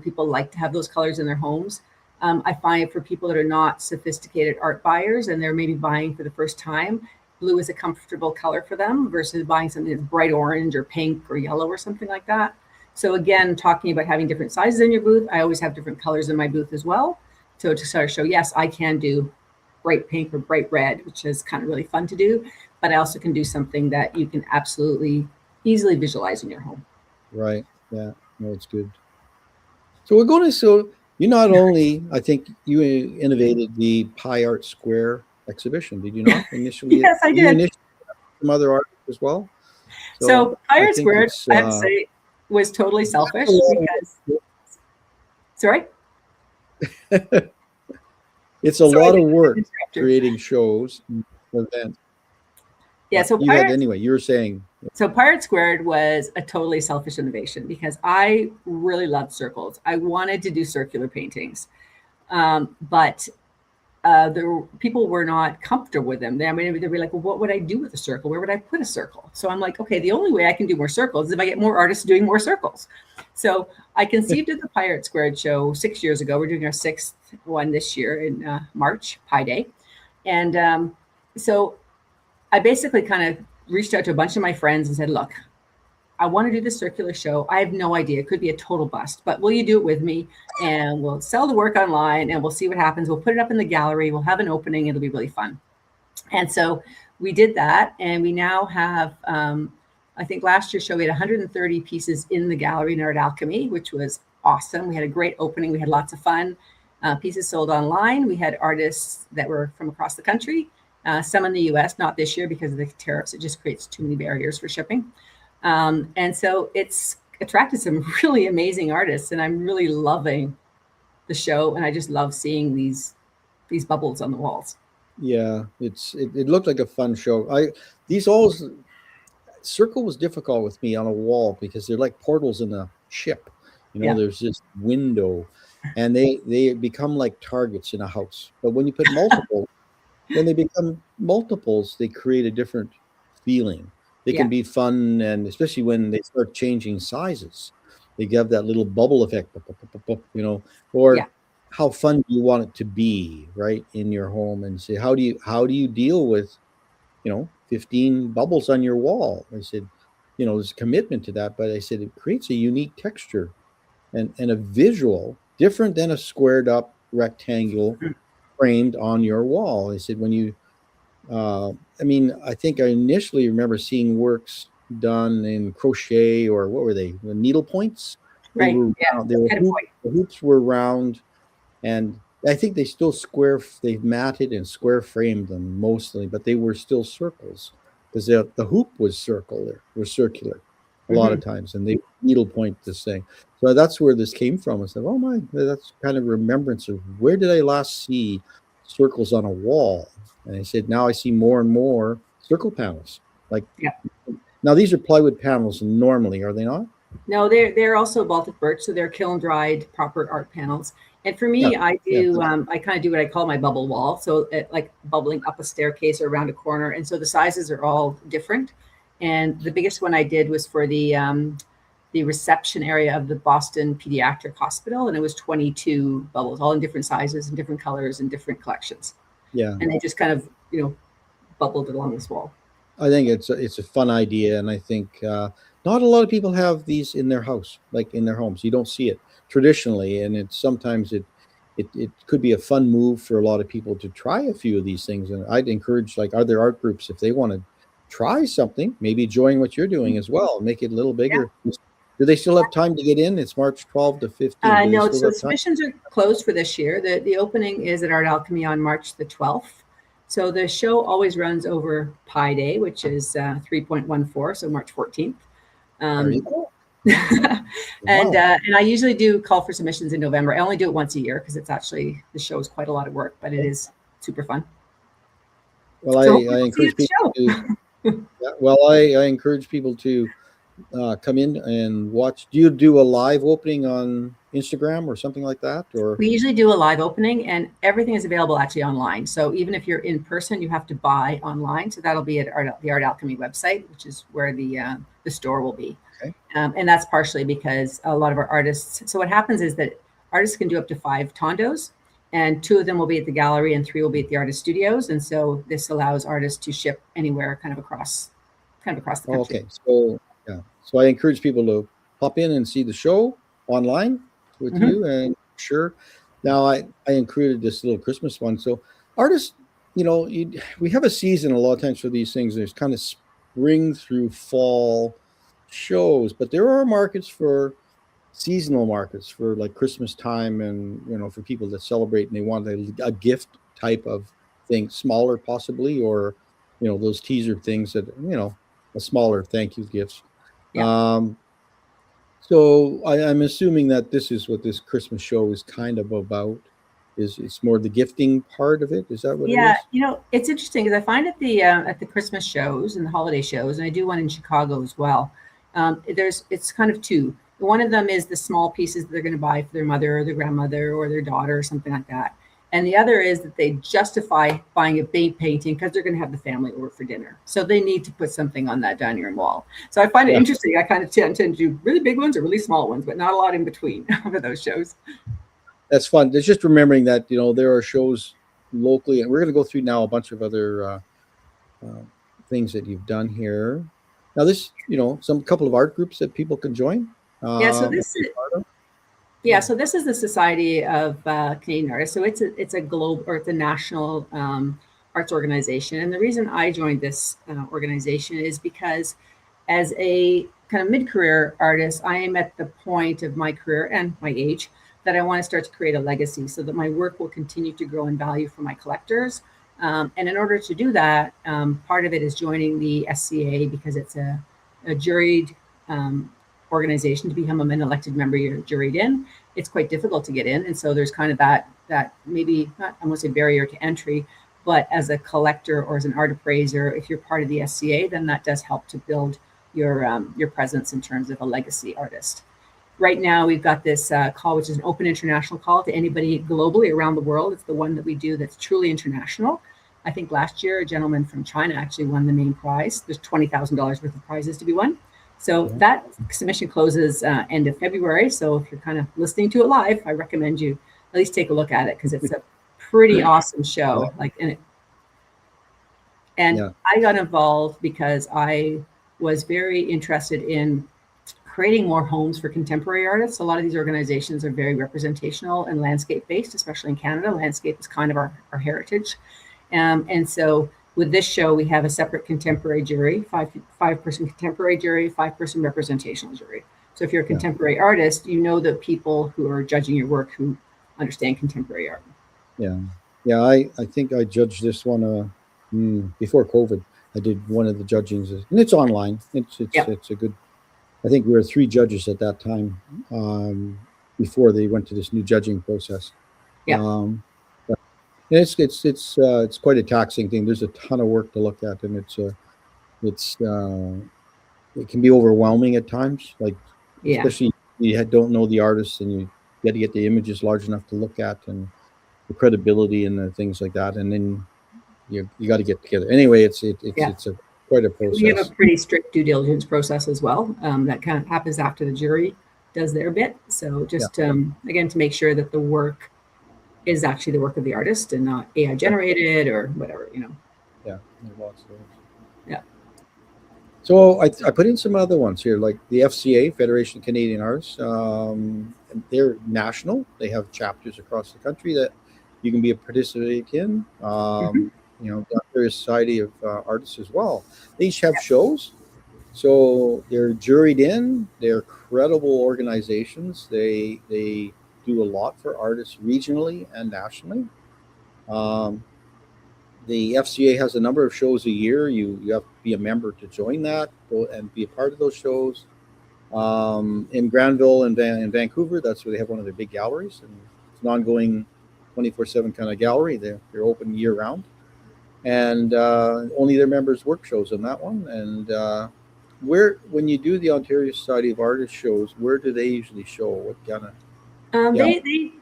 people like to have those colors in their homes. I find for people that are not sophisticated art buyers and they're maybe buying for the first time, blue is a comfortable color for them versus buying something that's bright orange or pink or yellow or something like that. So again, talking about having different sizes in your booth, I always have different colors in my booth as well. So to sort of show, yes, I can do bright pink or bright red, which is kind of really fun to do, but I also can do something that you can absolutely easily visualize in your home. Right. Yeah. No, it's good. So we're going to, You not only, I think you innovated the Pi Art Square exhibition, did you not? Initially, yes, I did. You initially some other artists as well. So Pi Art Squared, I have to say, was totally selfish because. Sorry. It's a lot of work creating shows, events. Yeah, so anyway, you were saying. So Pi Art Squared was a totally selfish innovation because I really loved circles. I wanted to do circular paintings, but people were not comfortable with them. They'd be like, well, what would I do with a circle? Where would I put a circle? So I'm like, okay, the only way I can do more circles is if I get more artists doing more circles. So I conceived of the Pi Art Squared show 6 years ago. We're doing our 6th one this year in March, Pi Day. And so I basically kind of reached out to a bunch of my friends and said, look, I want to do this circular show. I have no idea. It could be a total bust, but will you do it with me? And we'll sell the work online and we'll see what happens. We'll put it up in the gallery. We'll have an opening. It'll be really fun. And so we did that. And we now have, I think last year's show, we had 130 pieces in the gallery in Art Alchemy, which was awesome. We had a great opening. We had lots of fun. Pieces sold online. We had artists that were from across the country. Some in the US, not this year because of the tariffs. It just creates too many barriers for shipping. And so it's attracted some really amazing artists, and I'm really loving the show. And I just love seeing these bubbles on the walls. Yeah, it looked like a fun show. Circle was difficult with me on a wall because they're like portals in a ship. There's this window, and they become like targets in a house. But when you put multiple. When they become multiples, they create a different feeling. They can be fun, and especially when they start changing sizes, they have that little bubble effect, or how fun do you want it to be, right, in your home? And say, how do you deal with, 15 bubbles on your wall? I said, there's a commitment to that, but I said it creates a unique texture and a visual different than a squared up rectangle framed on your wall. I said, when you, I think I initially remember seeing works done in crochet, or what were they? The needle points? Right. The hoops were round, and I think they still they matted and square framed them mostly, but they were still circles because the hoop was circular a lot of times, and they needle point this thing. So that's where this came from. I said, oh my, that's kind of remembrance of where did I last see circles on a wall? And I said, now I see more and more circle panels. Now these are plywood panels normally, are they not? No, they're also Baltic birch, so they're kiln dried proper art panels. And for me, I kind of do what I call my bubble wall. So like bubbling up a staircase or around a corner. And so the sizes are all different. And the biggest one I did was for the reception area of the Boston Pediatric Hospital. And it was 22 bubbles, all in different sizes and different colors and different collections. Yeah. And they just kind of, bubbled along this wall. I think it's a fun idea. And I think not a lot of people have these in their house, like in their homes. You don't see it traditionally. And sometimes it could be a fun move for a lot of people to try a few of these things. And I'd encourage like other art groups, if they want to try something, maybe join what you're doing as well, make it a little bigger. Yeah. Do they still have time to get in? It's March 12 to 15. No, so submissions are closed for this year. The opening is at Art Alchemy on March the 12th. So the show always runs over Pi Day, which is 3.14, so March 14th. And I usually do call for submissions in November. I only do it once a year because the show is quite a lot of work, but it is super fun. Well, I encourage people to. I encourage people to come in and watch. Do you do a live opening on Instagram or something like that? Or we usually do a live opening, and everything is available actually online. So even if you're in person, you have to buy online. So that'll be at the Art Alchemy website, which is where the store will be. Okay. And that's partially because a lot of our artists. So what happens is that artists can do up to 5 tondos. And 2 of them will be at the gallery and 3 will be at the artist studios. And so this allows artists to ship anywhere kind of across the country. Okay. So I encourage people to pop in and see the show online with you. And sure. Now I included this little Christmas one. So artists, we have a season a lot of times for these things. There's kind of spring through fall shows, but there are markets for seasonal markets for like Christmas time, and for people that celebrate and they want a gift type of thing, smaller possibly, or those teaser things that a smaller thank you gifts. Yeah. So I'm assuming that this is what this Christmas show is kind of about. It's more the gifting part of it. Is that what it is? Yeah, it's interesting because I find at the Christmas shows and the holiday shows, and I do one in Chicago as well. It's kind of two. One of them is the small pieces that they're going to buy for their mother or their grandmother or their daughter or something like that. And the other is that they justify buying a painting because they're going to have the family over for dinner. So they need to put something on that dining room wall. So I find it interesting. I kind of tend to do really big ones or really small ones, but not a lot in between for those shows. That's fun. It's just remembering that, there are shows locally, and we're going to go through now a bunch of other things that you've done here. Now this, some couple of art groups that people can join. So this is the Society of Canadian Artists. So it's a global, or it's a national arts organization. And the reason I joined this organization is because as a kind of mid-career artist, I am at the point of my career and my age that I want to start to create a legacy so that my work will continue to grow in value for my collectors. And in order to do that, part of it is joining the SCA because it's a juried organization. To become an elected member, you're juried in. It's quite difficult to get in, and so there's kind of that maybe not, I won't say barrier to entry, but as a collector or as an art appraiser, if you're part of the SCA, then that does help to build your presence in terms of a legacy artist. Right now, we've got this call, which is an open international call to anybody globally around the world. It's the one that we do that's truly international. I think last year, a gentleman from China actually won the main prize. There's $20,000 worth of prizes to be won. So that submission closes end of February. So if you're kind of listening to it live, I recommend you at least take a look at it because it's a pretty awesome show. I got involved because I was very interested in creating more homes for contemporary artists. A lot of these organizations are very representational and landscape based, especially in Canada. Landscape is kind of our heritage. And so with this show, we have a separate contemporary jury, five-person contemporary jury, 5-person representational jury. So if you're a contemporary artist, the people who are judging your work who understand contemporary art. Yeah. I think I judged this one before COVID. I did one of the judgings, and it's online. It's a good. I think we were 3 judges at that time before they went to this new judging process. It's quite a taxing thing. There's a ton of work to look at, and it can be overwhelming at times. Especially you don't know the artist, and you got to get the images large enough to look at, and the credibility and the things like that, and then you got to get together. Anyway, it's quite a process. We have a pretty strict due diligence process as well. That kind of happens after the jury does their bit. So just again, to make sure that the work is actually the work of the artist and not AI generated or whatever, Yeah. So I put in some other ones here, like the FCA, Federation of Canadian Artists. They're national. They have chapters across the country that you can be a participant in. The Ontario Society of Artists as well. They each have shows. So they're juried in. They're credible organizations. They do a lot for artists regionally and nationally. The FCA has a number of shows a year. You have to be a member to join that and be a part of those shows. In Granville and Vancouver, that's where they have one of their big galleries, and it's an ongoing 24/7 kind of gallery. They're open year round, and only their members work shows on that one. And when you do the Ontario Society of Artists shows, where do they usually show? What kind of?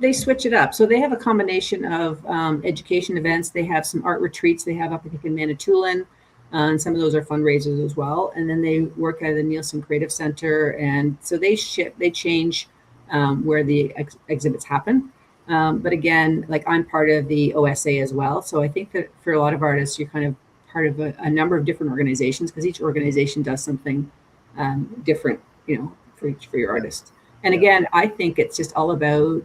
They switch it up. So they have a combination of education events. They have some art retreats they have up, I think, in Manitoulin. And some of those are fundraisers as well. And then they work at the Nielsen Creative Center. And so they change where the exhibits happen. But again, I'm part of the OSA as well. So I think that for a lot of artists, you're kind of part of a number of different organizations because each organization does something different, for your artist. And again, I think it's just all about,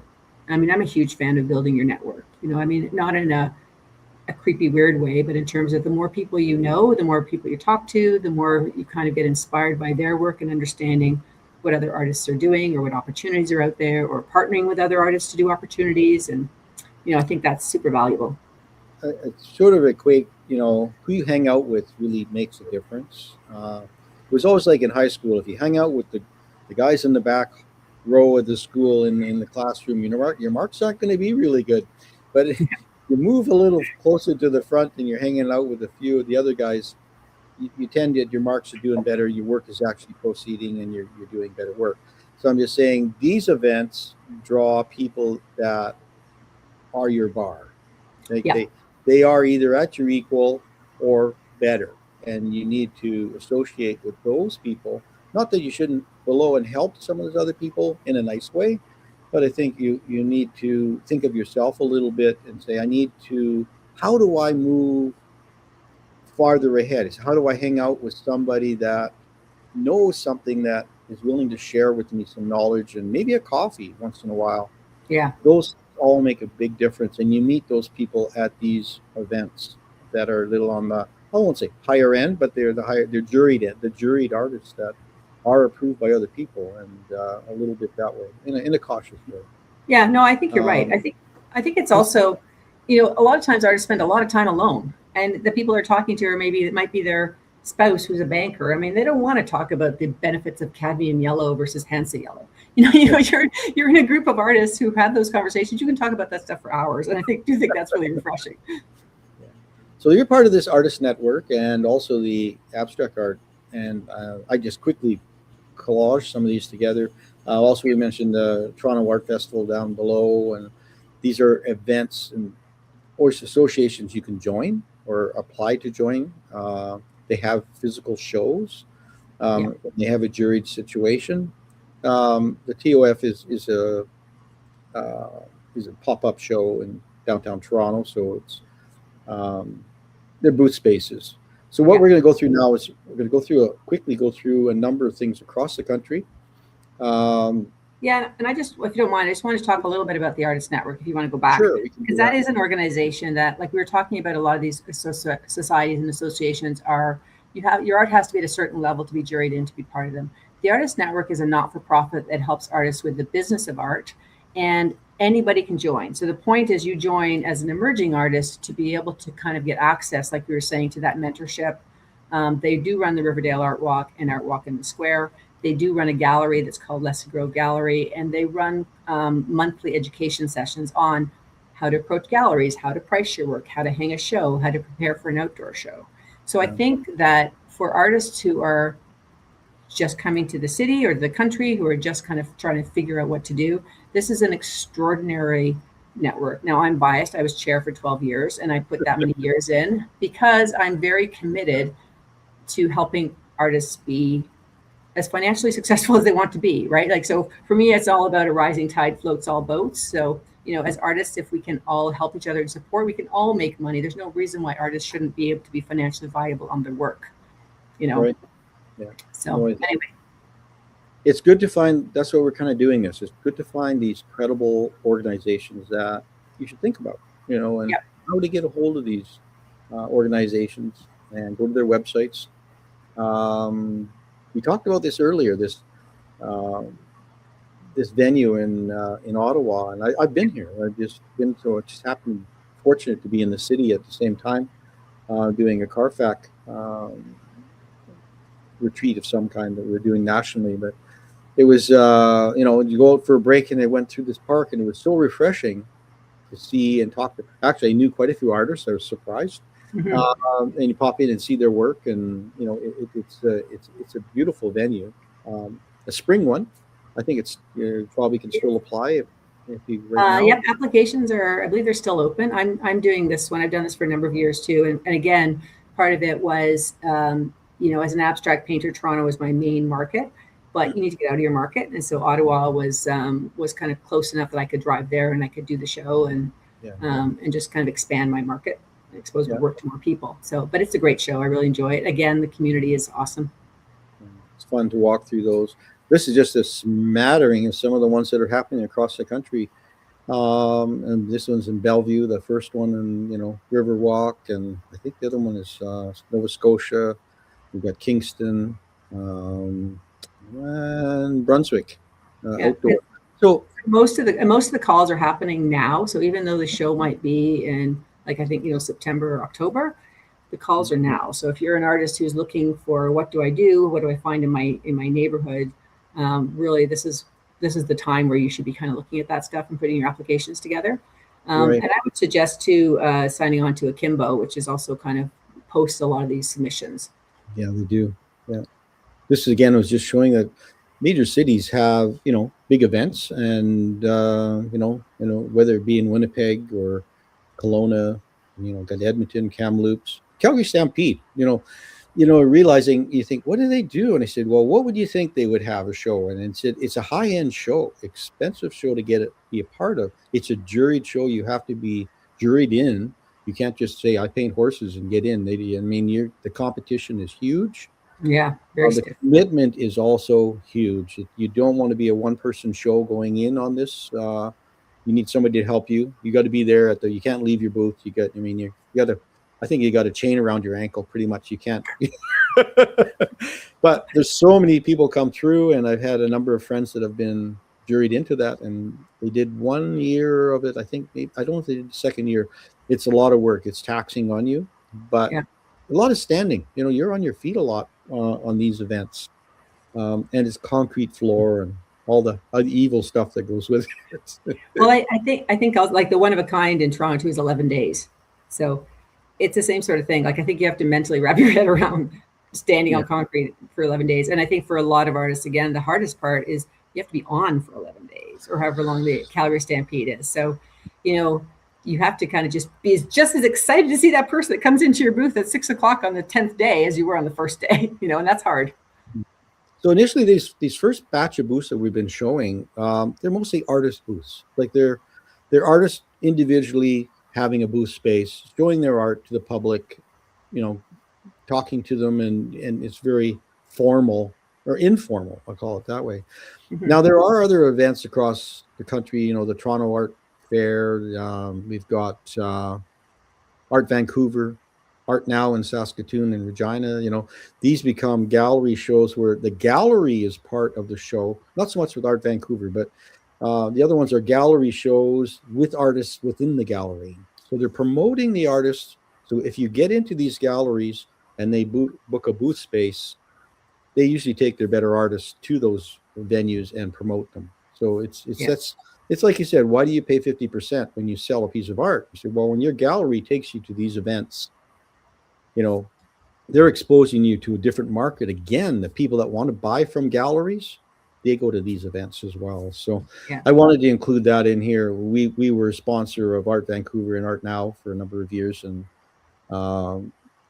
I'm a huge fan of building your network, not in a creepy, weird way, but in terms of the more people the more people you talk to, the more you kind of get inspired by their work and understanding what other artists are doing or what opportunities are out there, or partnering with other artists to do opportunities. And, I think that's super valuable. It's sort of equate, who you hang out with really makes a difference. It was always like in high school, if you hang out with the guys in the back row of the school in the classroom, your marks aren't going to be really good. But if you move a little closer to the front and you're hanging out with a few of the other guys, you tend to, your marks are doing better, your work is actually proceeding, and you're doing better work. So I'm just saying these events draw people that are your bar. They are either at your equal or better, and you need to associate with those people. Not that you shouldn't below and help some of those other people in a nice way, but I think you need to think of yourself a little bit and say, how do I move farther ahead? How do I hang out with somebody that knows something, that is willing to share with me some knowledge, and maybe a coffee once in a while? Yeah. Those all make a big difference, and you meet those people at these events that are a little on the, I won't say higher end, but they're juried artists that are approved by other people, and a little bit that way, in a cautious way. Yeah, no, I think you're right. I think it's also, a lot of times artists spend a lot of time alone, and the people they're talking to, or maybe it might be their spouse who's a banker. I mean, they don't want to talk about the benefits of cadmium yellow versus Hansa yellow. You're in a group of artists who've had those conversations. You can talk about that stuff for hours, and I do think that's really refreshing. Yeah. So you're part of this artist network and also the abstract art, and I just quickly collage some of these together. Also, we mentioned the Toronto Art Festival down below, and these are events or associations you can join or apply to join. They have physical shows. They have a juried situation. The TOF is a pop-up show in downtown Toronto, so it's they're booth spaces. So what we're going to go through now is we're going to quickly go through a number of things across the country. And I just, if you don't mind, I just want to talk a little bit about the Artist Network, if you want to go back. Sure, because that is an organization that, like we were talking about, a lot of these societies and associations your art has to be at a certain level to be juried in, to be part of them. The Artist Network is a not-for-profit that helps artists with the business of art, and anybody can join. So the point is you join as an emerging artist to be able to kind of get access, like we were saying, to that mentorship. They do run the Riverdale Art Walk and Art Walk in the Square. They do run a gallery that's called Leslie Grove Gallery, and they run monthly education sessions on how to approach galleries, how to price your work, how to hang a show, how to prepare for an outdoor show. So I think that for artists who are just coming to the city or the country, who are just kind of trying to figure out what to do, this is an extraordinary network. Now, I'm biased. I was chair for 12 years, and I put that many years in because I'm very committed to helping artists be as financially successful as they want to be, right? Like, so for me, it's all about a rising tide floats all boats. So, as artists, if we can all help each other and support, we can all make money. There's no reason why artists shouldn't be able to be financially viable on their work, Right. Yeah. So anyway. It's good to find, that's what we're kind of doing this. It's good to find these credible organizations that you should think about, and how to get a hold of these organizations and go to their websites. We talked about this earlier, this venue in Ottawa, and I've been here. I've just been, so it just happened, fortunate to be in the city at the same time, doing a CARFAC retreat of some kind that we're doing nationally. But it was, you go out for a break, and I went through this park, and it was so refreshing to see and talk to. Actually, I knew quite a few artists. I was surprised. Mm-hmm. And you pop in and see their work, and it's a beautiful venue, a spring one. I think it's probably can still apply if you. Yep, applications are. I believe they're still open. I'm doing this one. I've done this for a number of years too, and again, part of it was as an abstract painter, Toronto was my main market, but you need to get out of your market, and so Ottawa was kind of close enough that I could drive there and I could do the show and just kind of expand my market. Expose my work to more people. So, but it's a great show. I really enjoy it. Again, the community is awesome. It's fun to walk through those. This is just a smattering of some of the ones that are happening across the country. And this one's in Bellevue, the first one in, Riverwalk. And I think the other one is Nova Scotia. We've got Kingston. and Brunswick outdoor. So most of the calls are happening now. So even though the show might be in, like, I think, September or October, the calls are now. So if you're an artist who's looking for what do I do, what do I find in my neighborhood, really this is the time where you should be kind of looking at that stuff and putting your applications together. Right. And I would suggest too signing on to Akimbo, which is also kind of posts a lot of these submissions. Yeah, they do. Yeah, this again was just showing that major cities have big events, and whether it be in Winnipeg or Kelowna, got Edmonton, Kamloops, Calgary Stampede. Realizing, you think, what do they do? And I said, well, what would you think they would have a show? And it said it's a high-end show, expensive show to be a part of. It's a juried show. You have to be juried in. You can't just say I paint horses and get in. The competition is huge. Yeah, the commitment is also huge. You don't want to be a one-person show going in on this. You need somebody to help you. You got to be there you can't leave your booth. You got to. I think you got a chain around your ankle. Pretty much, you can't. But there's so many people come through, and I've had a number of friends that have been juried into that, and they did 1 year of it. I think I don't know if they did the second year. It's a lot of work. It's taxing on you, but a lot of standing. You're on your feet a lot on these events, and it's concrete floor and all the evil stuff that goes with it. Well, I think I was like the one of a kind in Toronto is 11 days, so it's the same sort of thing. Like, I think you have to mentally wrap your head around standing on concrete for 11 days. And I think for a lot of artists, again, the hardest part is you have to be on for 11 days or however long the Calgary Stampede is. So, you have to kind of just be just as excited to see that person that comes into your booth at 6 o'clock on the 10th day as you were on the first day, and that's hard. So initially these first batch of booths that we've been showing, they're mostly artist booths. Like they're artists individually having a booth space, showing their art to the public, talking to them, and it's very formal or informal, I'll call it that way. Mm-hmm. Now, there are other events across the country, the Toronto Art Fair, we've got Art Vancouver, Art Now in Saskatoon and Regina. These become gallery shows where the gallery is part of the show, not so much with Art Vancouver, but the other ones are gallery shows with artists within the gallery. So they're promoting the artists. So if you get into these galleries and they book a booth space, they usually take their better artists to those venues and promote them. So it's like you said, why do you pay 50% when you sell a piece of art? You say, well, when your gallery takes you to these events, they're exposing you to a different market. Again, the people that want to buy from galleries, they go to these events as well. So I wanted to include that in here. We were a sponsor of Art Vancouver and Art Now for a number of years, and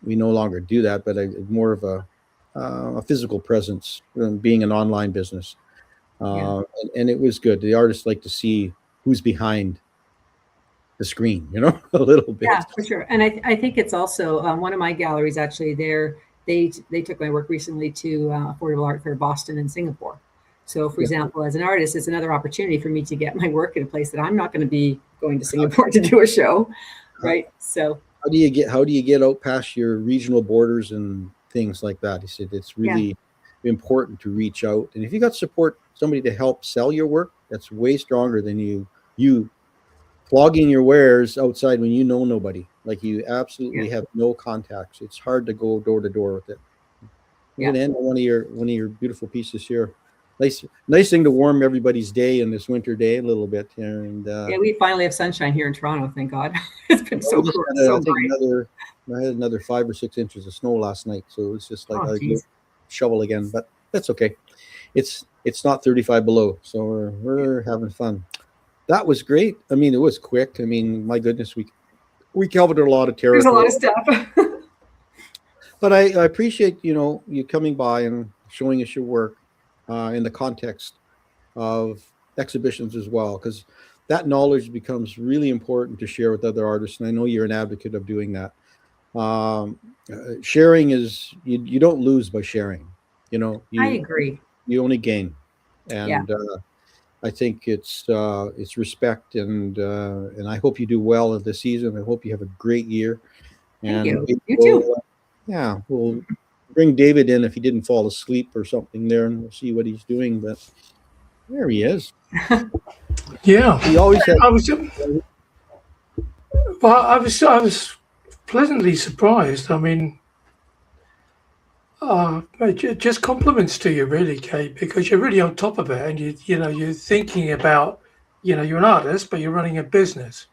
we no longer do that, but more of a physical presence than being an online business. And it was good. The artists like to see who's behind the screen, a little bit. Yeah, for sure. And I think it's also one of my galleries, actually, they took my work recently to Affordable Art Fair Boston and Singapore. So, for example, as an artist, it's another opportunity for me to get my work in a place that I'm not going to be going to Singapore to do a show, right? So how do you get out past your regional borders and things like that? He said it's really important to reach out, and if you got somebody to help sell your work, that's way stronger than you flogging your wares outside when you know nobody. Like, you absolutely have no contacts. It's hard to go door to door with it. I'm gonna end one of your beautiful pieces here. Nice thing to warm everybody's day in this winter day a little bit. And we finally have sunshine here in Toronto, thank God. It's been so great. I had another 5 or 6 inches of snow last night, so it was just like I shovel again, but that's okay. It's not 35 below, so we're having fun. That was great. I mean, it was quick. I mean, my goodness, we covered a lot of territory. There's a lot of stuff. But I appreciate you coming by and showing us your work in the context of exhibitions as well, because that knowledge becomes really important to share with other artists, and I know you're an advocate of doing that. Sharing is you don't lose by sharing. I agree. You only gain, and I think it's respect, and I hope you do well this season. I hope you have a great year. Thank you. You too. We'll bring David in if he didn't fall asleep or something there, and we'll see what he's doing. But there he is. Yeah, he always had. I was pleasantly surprised. I mean, just compliments to you, really, Kate, because you're really on top of it, and you're thinking about, you're an artist, but you're running a business.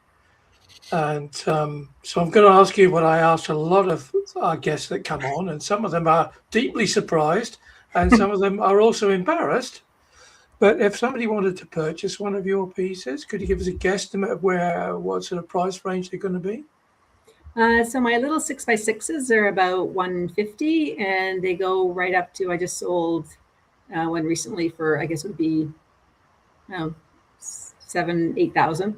And so I'm going to ask you what I asked a lot of our guests that come on, and some of them are deeply surprised, and some of them are also embarrassed. But if somebody wanted to purchase one of your pieces, could you give us a guesstimate of what sort of price range they're going to be? So my little 6x6s are about $150, and they go right up to, I just sold one recently for, I guess it would be $7,000-8,000.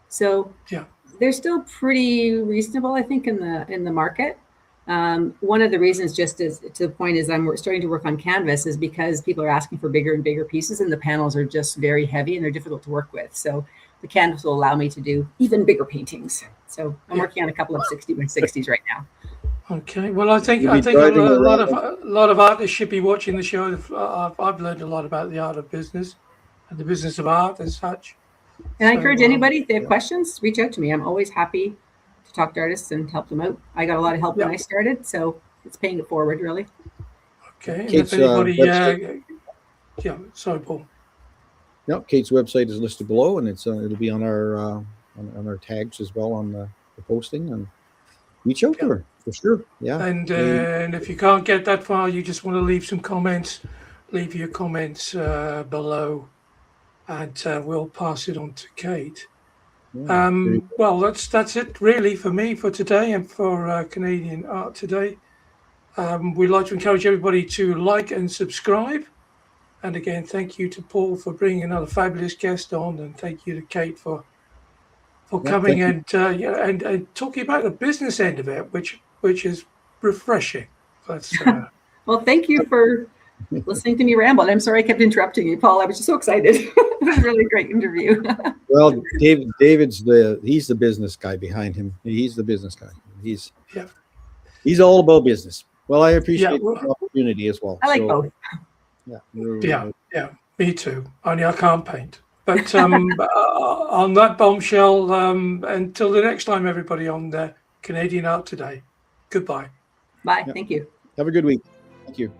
So yeah, they're still pretty reasonable, I think, in the market. One of the reasons, just as to the point, is I'm starting to work on canvas is because people are asking for bigger and bigger pieces, and the panels are just very heavy and they're difficult to work with. So the canvas will allow me to do even bigger paintings. So I'm working on a couple of 60x60s right now. Okay. Well, I think a lot of artists should be watching the show. I've learned a lot about the art of business and the business of art as such. And I encourage anybody, if they have questions, reach out to me. I'm always happy to talk to artists and help them out. I got a lot of help when I started, so it's paying it forward, really. Okay. And if anybody, sorry, Paul. No, Kate's website is listed below, and it'll be on our on our tags as well on the posting, and reach out to her for sure. Yeah. And if you can't get that far, you just want to leave some comments, leave your comments below, and we'll pass it on to Kate. Yeah, well, that's it really for me for today and for Canadian Art Today. We'd like to encourage everybody to like and subscribe. And again, thank you to Paul for bringing another fabulous guest on, and thank you to Kate for coming and talking about the business end of it, which is refreshing. That's, well, thank you for listening to me ramble. I'm sorry I kept interrupting you, Paul. I was just so excited. It was a really great interview. Well, David's the business guy behind him. He's the business guy. He's all about business. Well, I appreciate the opportunity as well. I like both. Yeah, me too. Only I can't paint. But on that bombshell, until the next time, everybody, on Canadian Art Today. Goodbye. Bye. Thank you. Have a good week. Thank you.